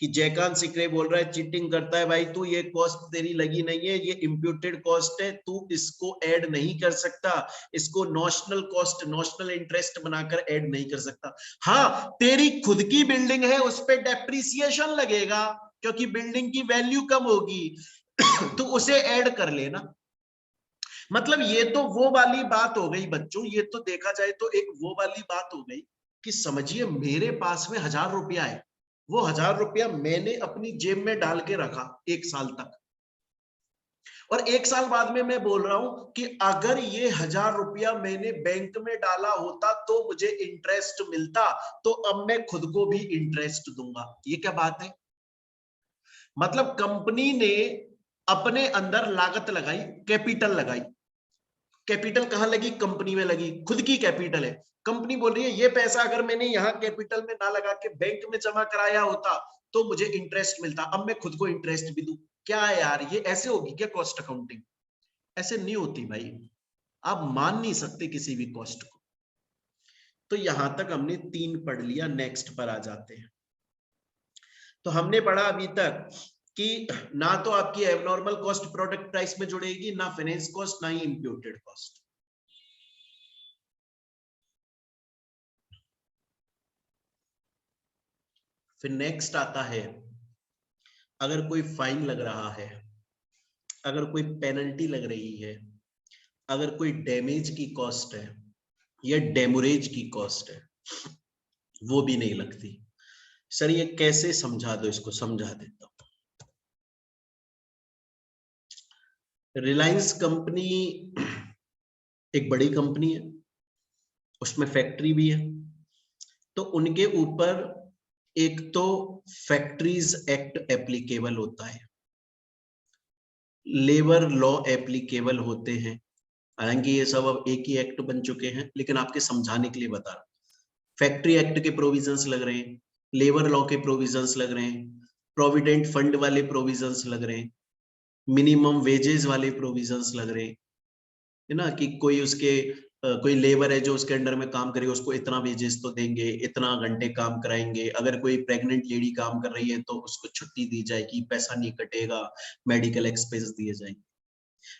कि जयकांत शिखरे बोल रहा है चीटिंग करता है भाई तू, ये कॉस्ट तेरी लगी नहीं है, ये इंप्यूटेड कॉस्ट है, तू इसको ऐड नहीं कर सकता, इसको नॉशनल कॉस्ट, नॉशनल इंटरेस्ट बनाकर ऐड नहीं कर सकता। हाँ तेरी खुद की बिल्डिंग है, उस पर डेप्रिसिएशन लगेगा क्योंकि बिल्डिंग की वैल्यू कम होगी तो उसे ऐड कर लेना। मतलब ये तो वो वाली बात हो गई बच्चों, ये तो देखा जाए तो एक वो वाली बात हो गई कि समझिए मेरे पास में 1000 रुपया है, वो 1000 रुपया मैंने अपनी जेब में डाल के रखा 1 साल तक, और 1 साल बाद में मैं बोल रहा हूं कि अगर ये 1000 रुपया मैंने बैंक में डाला होता तो मुझे इंटरेस्ट मिलता, तो अब मैं खुद को भी इंटरेस्ट दूंगा। ये क्या बात है? मतलब कंपनी ने अपने अंदर लागत लगाई, कैपिटल लगाई, कैपिटल कहां लगी? कंपनी में लगी, खुद की कैपिटल है। कंपनी बोल रही है ये पैसा अगर मैंने यहां कैपिटल में ना लगा के बैंक में जमा कराया होता तो मुझे इंटरेस्ट मिलता, अब मैं खुद को इंटरेस्ट भी दूं। क्या है यार, ये ऐसे होगी क्या कॉस्ट अकाउंटिंग? ऐसे नहीं होती भाई, आप मान नहीं सकते किसी भी कॉस्ट को। तो यहां तक हमने 3 पढ़ लिया, नेक्स्ट पर आ जाते हैं। तो हमने पढ़ा अभी तक कि ना तो आपकी एबनॉर्मल कॉस्ट प्रोडक्ट प्राइस में जुड़ेगी, ना फाइनेंस कॉस्ट, ना ही इंप्यूटेड कॉस्ट। फिर नेक्स्ट आता है, अगर कोई फाइन लग रहा है, अगर कोई पेनल्टी लग रही है, अगर कोई डैमेज की कॉस्ट है या डेमोरेज की कॉस्ट है, वो भी नहीं लगती। सर ये कैसे समझा दो, इसको समझा देता हूं। रिलायंस कंपनी एक बड़ी कंपनी है, उसमें फैक्ट्री भी है, तो उनके ऊपर एक तो फैक्ट्रीज एक्ट एप्लीकेबल होता है, लेबर लॉ एप्लीकेबल होते हैं। हालांकि ये सब अब एक ही एक्ट बन चुके हैं, लेकिन आपके समझाने के लिए बता रहा हूं। फैक्ट्री एक्ट के प्रोविजंस लग रहे हैं, लेबर लॉ के प्रोविजंस लग रहे हैं, प्रोविडेंट फंड वाले प्रोविजंस लग रहे हैं, मिनिमम वेजेस वाले प्रोविजंस लग रहे हैं, है ना, कि कोई उसके कोई लेबर है जो उसके अंडर में काम करेगा, उसको इतना वेजेस तो देंगे, इतना घंटे काम कराएंगे, अगर कोई प्रेग्नेंट लेडी काम कर रही है तो उसको छुट्टी दी जाएगी, पैसा नहीं कटेगा, मेडिकल एक्सपेंस दिए जाएंगे।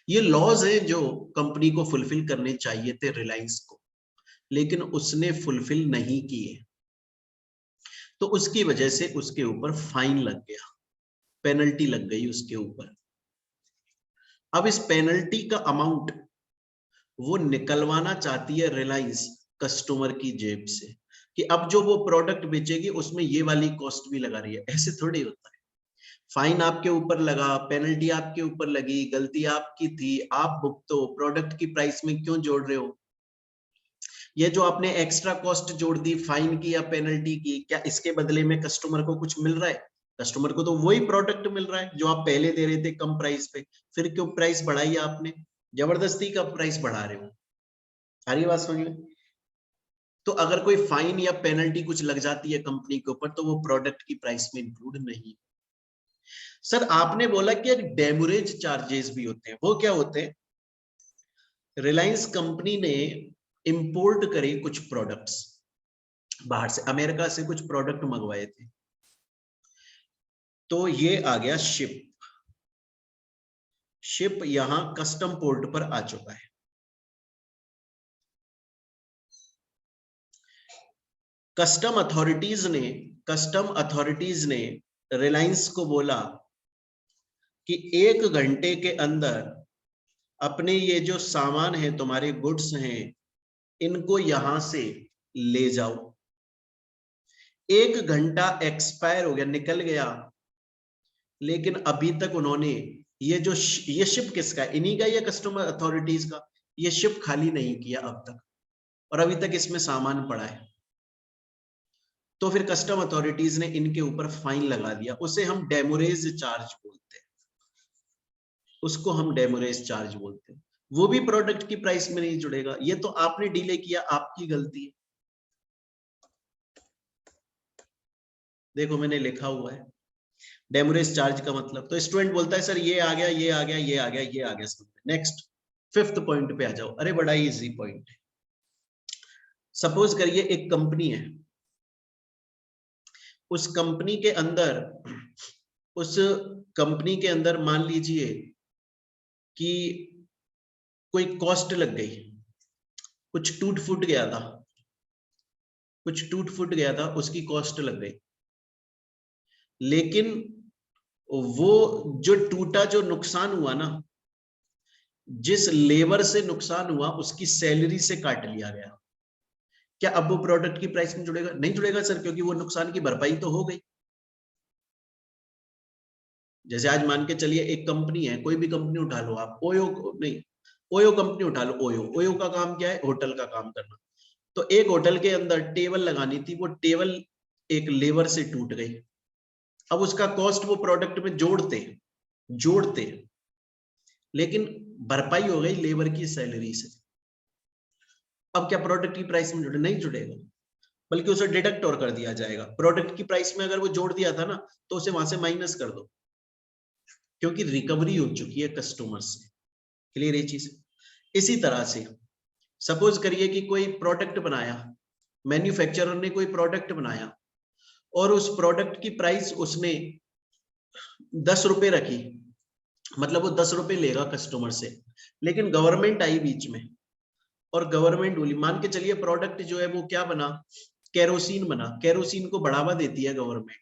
ये लॉज है जो कंपनी को फुलफिल करने चाहिए थे रिलायंस को, लेकिन उसने फुलफिल नहीं किए, तो उसकी वजह से उसके ऊपर फाइन लग गया, पेनल्टी लग गई उसके ऊपर। अब इस पेनल्टी का अमाउंट वो निकलवाना चाहती है रिलायंस कस्टमर की जेब से, कि अब जो वो प्रोडक्ट बेचेगी उसमें ये वाली कॉस्ट भी लगा रही है। ऐसे थोड़ी होता है, फाइन आपके ऊपर लगा, पेनल्टी आपके ऊपर लगी, गलती आपकी थी, आप भुगतो, प्रोडक्ट की प्राइस में क्यों जोड़ रहे हो? ये जो आपने एक्स्ट्रा कॉस्ट जोड़ दी फाइन की या पेनल्टी की, क्या इसके बदले में कस्टमर को कुछ मिल रहा है? कस्टमर को तो वही प्रोडक्ट मिल रहा है जो आप पहले दे रहे थे कम प्राइस पे, फिर क्यों प्राइस बढ़ाई आपने? जबरदस्ती का प्राइस बढ़ा रहे हो। आ रही बात समझ में? तो अगर कोई फाइन या पेनल्टी कुछ लग जाती है कंपनी के ऊपर, तो वो प्रोडक्ट की प्राइस में इंक्लूड नहीं। सर आपने बोला कि डेमोरेज चार्जेस भी होते हैं, वो क्या होते हैं? रिलायंस कंपनी ने इंपोर्ट करे कुछ प्रोडक्ट्स बाहर से, अमेरिका से कुछ प्रोडक्ट मंगवाए थे, तो ये आ गया शिप, शिप यहां कस्टम पोर्ट पर आ चुका है। कस्टम अथॉरिटीज ने रिलायंस को बोला कि 1 घंटे के अंदर अपने ये जो सामान है, तुम्हारे गुड्स हैं, इनको यहां से ले जाओ। 1 घंटा एक्सपायर हो गया, निकल गया, लेकिन अभी तक उन्होंने ये शिप किसका है? इन्हीं का या कस्टमर अथॉरिटीज का? ये शिप खाली नहीं किया अब तक, और अभी तक इसमें सामान पड़ा है। तो फिर कस्टम अथॉरिटीज ने इनके ऊपर फाइन लगा दिया, उसे हम डेमोरेज चार्ज बोलते हैं, उसको हम डेमोरेज चार्ज बोलते हैं। वो भी प्रोडक्ट की प्राइस में नहीं जुड़ेगा, ये तो आपने डिले किया, आपकी गलती है। देखो मैंने लिखा हुआ है डेमोरेज चार्ज का मतलब। तो स्टूडेंट बोलता है सर ये आ गया, ये आ गया, ये आ गया, ये आ गया सब। नेक्स्ट 5th पॉइंट पे आ जाओ। अरे बड़ा ही इजी पॉइंट है। सपोज करिए एक कंपनी है, उस कंपनी के अंदर मान लीजिए कि कोई कॉस्ट लग गई, कुछ टूट फूट गया था, उसकी कॉस्ट लग गई, लेकिन वो जो टूटा, जो नुकसान हुआ ना, जिस लेबर से नुकसान हुआ उसकी सैलरी से काट लिया गया। क्या अब वो प्रोडक्ट की प्राइस में जुड़ेगा? नहीं जुड़ेगा सर, क्योंकि वो नुकसान की भरपाई तो हो गई। जैसे आज मान के चलिए एक कंपनी है, कोई भी कंपनी उठा लो आप, ओयो कंपनी उठा लो। ओयो का काम क्या है? होटल का काम करना। तो एक होटल के अंदर टेबल लगानी थी, वो टेबल एक लेबर से टूट गई। अब उसका कॉस्ट वो प्रोडक्ट में जोड़ते, लेकिन भरपाई हो गई लेबर की सैलरी से। अब क्या प्रोडक्ट की प्राइस में जुड़े? नहीं जुड़ेगा, बल्कि उसे डिडक्ट और कर दिया जाएगा। प्रोडक्ट की प्राइस में अगर वो जोड़ दिया था ना, तो उसे वहां से माइनस कर दो, क्योंकि रिकवरी हो चुकी है कस्टमर से। क्लियर ये चीज? इसी तरह से सपोज करिए कि कोई प्रोडक्ट बनाया, मैन्युफैक्चरर ने कोई प्रोडक्ट बनाया, और उस प्रोडक्ट की प्राइस उसने 10 रुपए रखी, मतलब वो 10 रुपए लेगा कस्टमर से, लेकिन गवर्नमेंट आई बीच में, और गवर्नमेंट बोली, मान के चलिए प्रोडक्ट जो है वो क्या बना? केरोसिन बना। केरोसिन को बढ़ावा देती है गवर्नमेंट।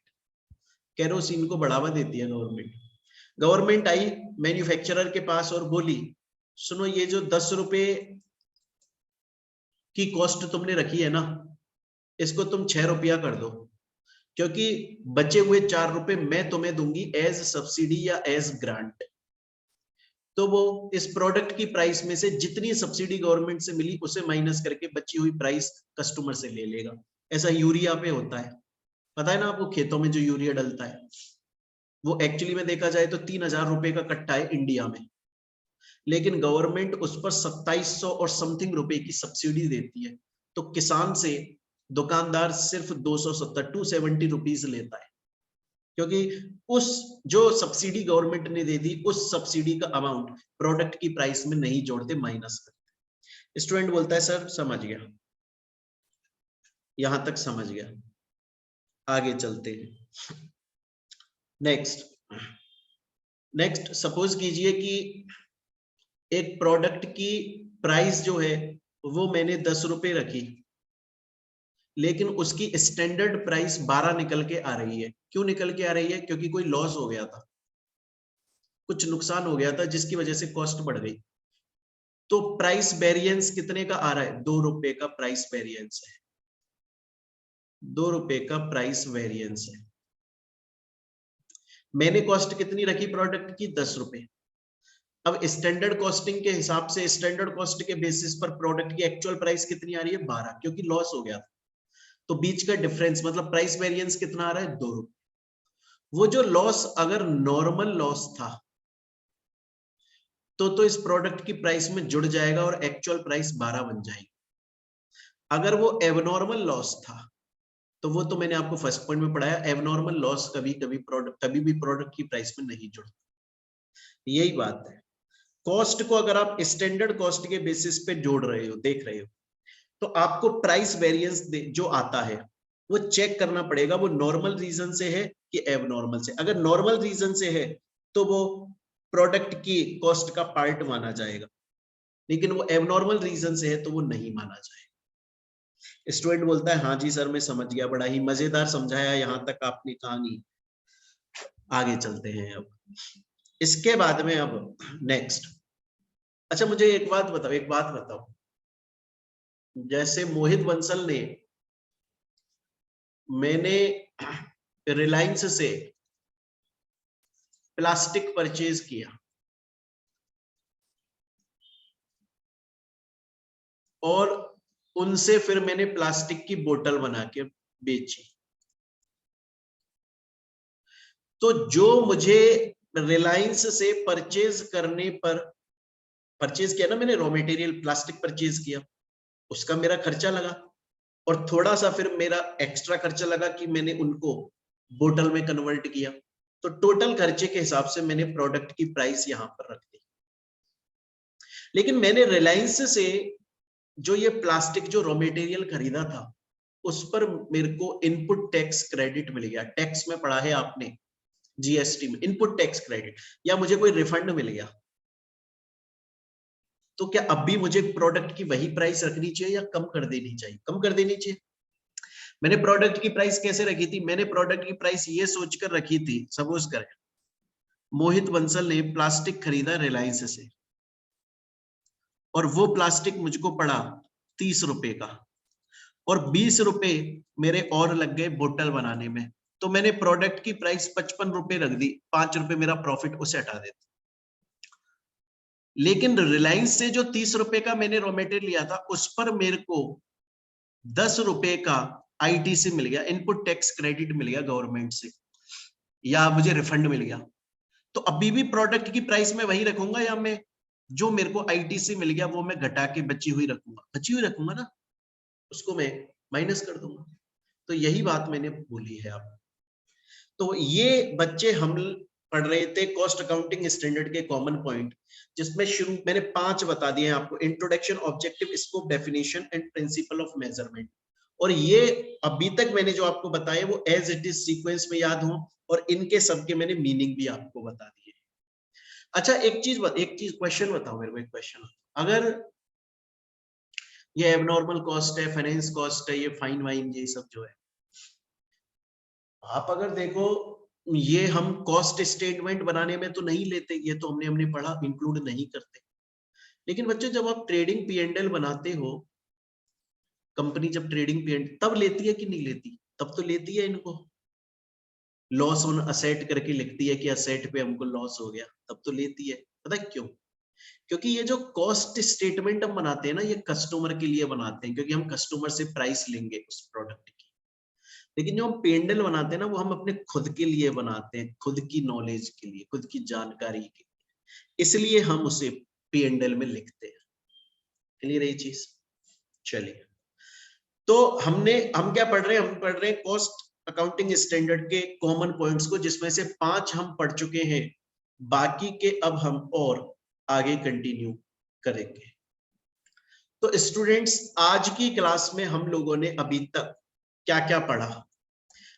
गवर्नमेंट आई मैन्युफैक्चरर के पास और बोली, सुनो ये जो 10 रुपए की कॉस्ट तुमने रखी है ना, इसको तुम 6 रुपया कर दो, क्योंकि बचे हुए 4 रुपए मैं तुम्हें दूंगी एज सब्सिडी या एज ग्रांट। तो वो इस प्रोडक्ट की प्राइस में से जितनी सब्सिडी गवर्नमेंट से मिली उसे माइनस करके बची हुई प्राइस कस्टमर से ले लेगा। ऐसा यूरिया पे होता है, पता है ना आपको, खेतों में जो यूरिया डलता है वो एक्चुअली में देखा जाए तो 3,000 रुपए का कट्टा है इंडिया में, लेकिन गवर्नमेंट उस पर 2700 और समथिंग रुपए की सब्सिडी देती है। तो किसान से दुकानदार सिर्फ 270 रुपीज लेता है, क्योंकि उस जो सब्सिडी गवर्नमेंट ने दे दी उस सब्सिडी का अमाउंट प्रोडक्ट की प्राइस में नहीं जोड़ते, माइनस करते। स्टूडेंट बोलता है सर समझ गया, यहां तक समझ गया, आगे चलते हैं। नेक्स्ट सपोज कीजिए कि एक प्रोडक्ट की प्राइस जो है वो मैंने 10 रुपए रखी, लेकिन उसकी स्टैंडर्ड प्राइस 12 निकल के आ रही है। क्यों निकल के आ रही है? क्योंकि कोई लॉस हो गया था, कुछ नुकसान हो गया था जिसकी वजह से कॉस्ट बढ़ गई। तो प्राइस वेरिएंस कितने का आ रहा है? 2 रुपए का प्राइस वेरिएंस है, 2 रुपए का प्राइस वेरिएंस है। मैंने कॉस्ट कितनी रखी प्रोडक्ट की? 10 रुपए। अब स्टैंडर्ड कॉस्टिंग के हिसाब से, स्टैंडर्ड कॉस्ट के बेसिस पर प्रोडक्ट की एक्चुअल प्राइस कितनी आ रही है? 12, क्योंकि लॉस हो गया था। तो बीच का डिफरेंस मतलब प्राइस वेरिएंस कितना आ रहा है? 2 रुपए। वो जो लॉस अगर नॉर्मल लॉस था तो इस प्रोडक्ट की प्राइस में जुड़ जाएगा और एक्चुअल प्राइस 12 बन जाएगी। अगर वो एबनॉर्मल लॉस था तो वो तो मैंने आपको फर्स्ट पॉइंट में पढ़ाया, एबनॉर्मल लॉस कभी भी प्रोडक्ट की प्राइस में नहीं जुड़ता। यही बात है, कॉस्ट को अगर आप स्टैंडर्ड कॉस्ट के बेसिस पे जोड़ रहे हो, देख रहे हो, तो आपको प्राइस वेरिएंस जो आता है वो चेक करना पड़ेगा वो नॉर्मल रीजन से है कि एबनॉर्मल से। अगर नॉर्मल रीजन से है तो वो प्रोडक्ट की कॉस्ट का पार्ट माना जाएगा, लेकिन वो एबनॉर्मल रीजन से है तो वो नहीं माना जाएगा। स्टूडेंट बोलता है हाँ जी सर मैं समझ गया, बड़ा ही मजेदार समझाया यहां तक आपने कहानी। आगे चलते हैं अब इसके बाद में। अब नेक्स्ट, अच्छा मुझे एक बात बताओ, जैसे मोहित बंसल ने, मैंने रिलायंस से प्लास्टिक परचेज किया और उनसे फिर मैंने प्लास्टिक की बोतल बना के बेची, तो जो मुझे रिलायंस से परचेज करने पर, परचेज किया ना मैंने, रॉ मटेरियल प्लास्टिक परचेज किया, उसका मेरा खर्चा लगा और थोड़ा सा फिर मेरा एक्स्ट्रा खर्चा लगा कि मैंने उनको बोतल में कन्वर्ट किया। तो टोटल खर्चे के हिसाब से मैंने प्रोडक्ट की प्राइस यहां पर रख दी। लेकिन मैंने रिलायंस से जो ये प्लास्टिक जो रॉ मटेरियल खरीदा था उस पर मेरे को इनपुट टैक्स क्रेडिट मिल गया। टैक्स में पढ़ा है आपने जीएसटी में, इनपुट टैक्स क्रेडिट, या मुझे कोई रिफंड मिल गया। तो क्या अब भी मुझे प्रोडक्ट की वही प्राइस रखनी चाहिए या कम कर देनी चाहिए? कम कर देनी चाहिए। मैंने प्रोडक्ट की प्राइस कैसे रखी थी? मैंने प्रोडक्ट की प्राइस ये सोचकर रखी थी, सपोज करें मोहित बंसल ने प्लास्टिक खरीदा रिलायंस से और वो प्लास्टिक मुझको पड़ा 30 रुपए का और 20 रुपए मेरे और लग गए बोतल बनाने में, तो मैंने प्रोडक्ट की प्राइस 55 रुपए रख दी, 5 रुपए मेरा प्रॉफिट उसे हटा देता। लेकिन रिलायंस से जो 30 रुपए का मैंने रॉ मटेरियल लिया था उस पर मेरे को 10 रुपए का आईटीसी मिल गया, इनपुट टैक्स क्रेडिट मिल गया गवर्नमेंट से, या मुझे रिफंड मिल गया। तो अभी भी प्रोडक्ट की प्राइस में वही रखूंगा या मैं जो मेरे को आईटीसी मिल गया वो मैं घटा के बची हुई रखूंगा? बची हुई रखूंगा ना, उसको मैं माइनस कर दूंगा। तो यही बात मैंने बोली है आप। तो ये बच्चे हम पढ़ रहे थे कॉस्ट अकाउंटिंग स्टैंडर्ड के कॉमन पॉइंट, जिसमें शुरू मैंने 5 बता दिए हैं आपको। Introduction, objective, scope, definition and principle of measurement. और ये अभी तक मैंने जो आपको बताया वो एज इट इज सीक्वेंस में याद हो, और इनके सबके मैंने मीनिंग भी आपको बता दिए। अच्छा एक चीज क्वेश्चन बताओ मेरे को, एक क्वेश्चन, अगर ये एबनॉर्मल कॉस्ट है, फाइनेंस कॉस्ट है, ये फाइन वाइन, ये सब जो है, आप अगर देखो ये हम कॉस्ट स्टेटमेंट बनाने में तो नहीं लेते, ये तो हमने पढ़ा, इंक्लूड नहीं करते। लेकिन बच्चों जब आप ट्रेडिंग P&L बनाते हो कंपनी जब ट्रेडिंग पे तब लेती है कि नहीं लेती? तब तो लेती है इनको, लॉस ऑन असेट करके लिखती है कि असेट पे हमको लॉस हो गया, तब तो लेती है। पता है क्यों? क्योंकि ये जो कॉस्ट स्टेटमेंट हम बनाते हैं ना, ये कस्टमर के लिए बनाते हैं, क्योंकि हम कस्टमर से प्राइस लेंगे उस प्रोडक्ट की। लेकिन जो हम पेंडल बनाते हैं ना, वो हम अपने खुद के लिए बनाते हैं, खुद की नॉलेज के लिए, खुद की जानकारी के लिए, इसलिए हम उसे पेंडल में लिखते हैं। क्लियर है ये चीज? चलिए, तो हम क्या पढ़ रहे हैं? हम पढ़ रहे हैं कॉस्ट अकाउंटिंग स्टैंडर्ड के कॉमन पॉइंट्स को, जिसमें से 5 हम पढ़ चुके हैं, बाकी के अब हम और आगे कंटिन्यू करेंगे। तो स्टूडेंट्स, आज की क्लास में हम लोगों ने अभी तक क्या क्या पढ़ा?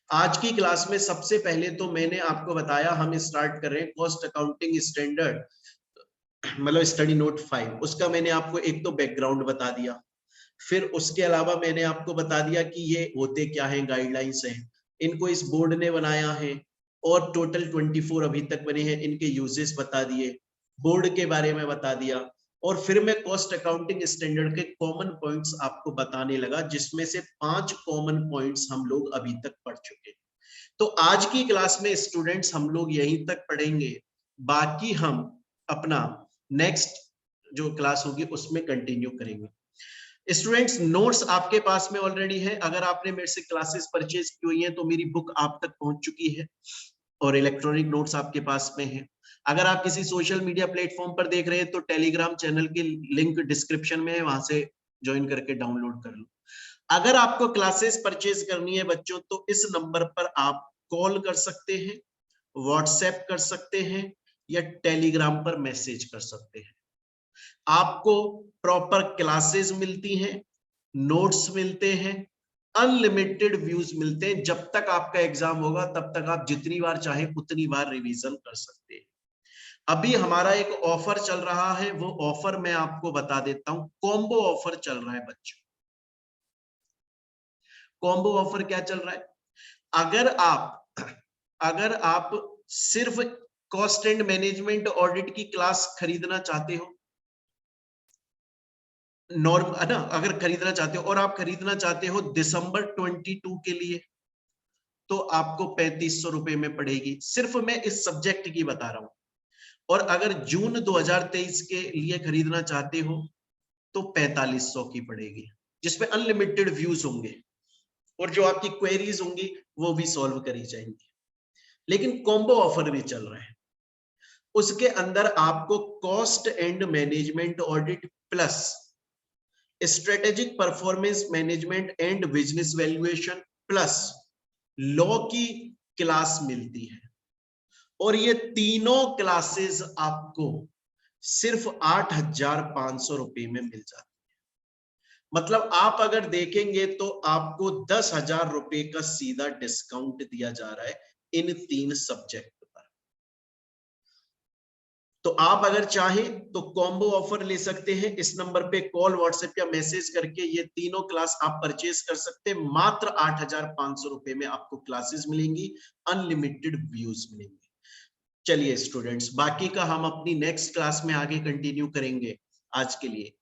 आज की क्लास में सबसे पहले तो मैंने आपको बताया, हम स्टार्ट कर रहे हैं कॉस्ट अकाउंटिंग स्टैंडर्ड, मतलब स्टडी नोट 5। उसका मैंने आपको एक तो बैकग्राउंड बता दिया, फिर उसके अलावा मैंने आपको बता दिया कि ये होते क्या है, गाइडलाइंस हैं, इनको इस बोर्ड ने बनाया है, और टोटल 24 अभी तक बने हैं, इनके यूजेस बता दिए, बोर्ड के बारे में बता दिया, और फिर मैं कॉस्ट अकाउंटिंग स्टैंडर्ड के कॉमन पॉइंट्स आपको बताने लगा, जिसमें से 5 कॉमन पॉइंट्स हम लोग अभी तक पढ़ चुके हैं। तो आज की क्लास में स्टूडेंट्स हम लोग यहीं तक पढ़ेंगे, बाकी हम अपना नेक्स्ट जो क्लास होगी उसमें कंटिन्यू करेंगे। स्टूडेंट्स, नोट्स आपके पास में ऑलरेडी है, अगर आपने मेरे से क्लासेस परचेज की हुई हैं तो मेरी बुक आप तक पहुंच चुकी है, और इलेक्ट्रॉनिक नोट्स आपके पास में है। अगर आप किसी सोशल मीडिया प्लेटफॉर्म पर देख रहे हैं तो टेलीग्राम चैनल की लिंक डिस्क्रिप्शन में है, वहां से ज्वाइन करके डाउनलोड कर लो। अगर आपको क्लासेस परचेज करनी है बच्चों, तो इस नंबर पर आप कॉल कर सकते हैं, व्हाट्सएप कर सकते हैं, या टेलीग्राम पर मैसेज कर सकते हैं। आपको प्रॉपर क्लासेस मिलती हैं, नोट्स मिलते हैं, अनलिमिटेड व्यूज मिलते हैं। जब तक आपका एग्जाम होगा तब तक आप जितनी बार चाहे उतनी बार रिवीजन कर सकते हैं। अभी हमारा एक ऑफर चल रहा है, वो ऑफर मैं आपको बता देता हूं। कॉम्बो ऑफर चल रहा है बच्चों। कॉम्बो ऑफर क्या चल रहा है? अगर आप सिर्फ कॉस्ट एंड मैनेजमेंट ऑडिट की क्लास खरीदना चाहते हो, नॉर्म है ना, अगर खरीदना चाहते हो, और आप खरीदना चाहते हो दिसंबर 22 के लिए, तो आपको 3500 रुपए में पड़ेगी। सिर्फ मैं इस सब्जेक्ट की बता रहा हूं। और अगर जून 2023 के लिए खरीदना चाहते हो तो 4500 की पड़ेगी, जिसपे अनलिमिटेड व्यूज होंगे, और जो आपकी क्वेरीज होंगी वो भी सॉल्व करी जाएंगी। लेकिन कॉम्बो ऑफर भी चल रहा है, उसके अंदर आपको cost and management audit plus strategic performance management and business valuation plus law की क्लास मिलती है, और ये तीनों क्लासेस आपको सिर्फ 8,500 रुपए में मिल जाती है। मतलब आप अगर देखेंगे तो आपको 10,000 रुपए का सीधा डिस्काउंट दिया जा रहा है इन 3 सब्जेक्ट पर। तो आप अगर चाहें तो कॉम्बो ऑफर ले सकते हैं, इस नंबर पे कॉल, व्हाट्सएप या मैसेज करके ये तीनों क्लास आप परचेज कर सकते हैं। मात्र 8,500 रुपए में आपको क्लासेस मिलेंगी, अनलिमिटेड व्यूज मिलेंगे। चलिए स्टूडेंट्स, बाकी का हम अपनी नेक्स्ट क्लास में आगे कंटिन्यू करेंगे। आज के लिए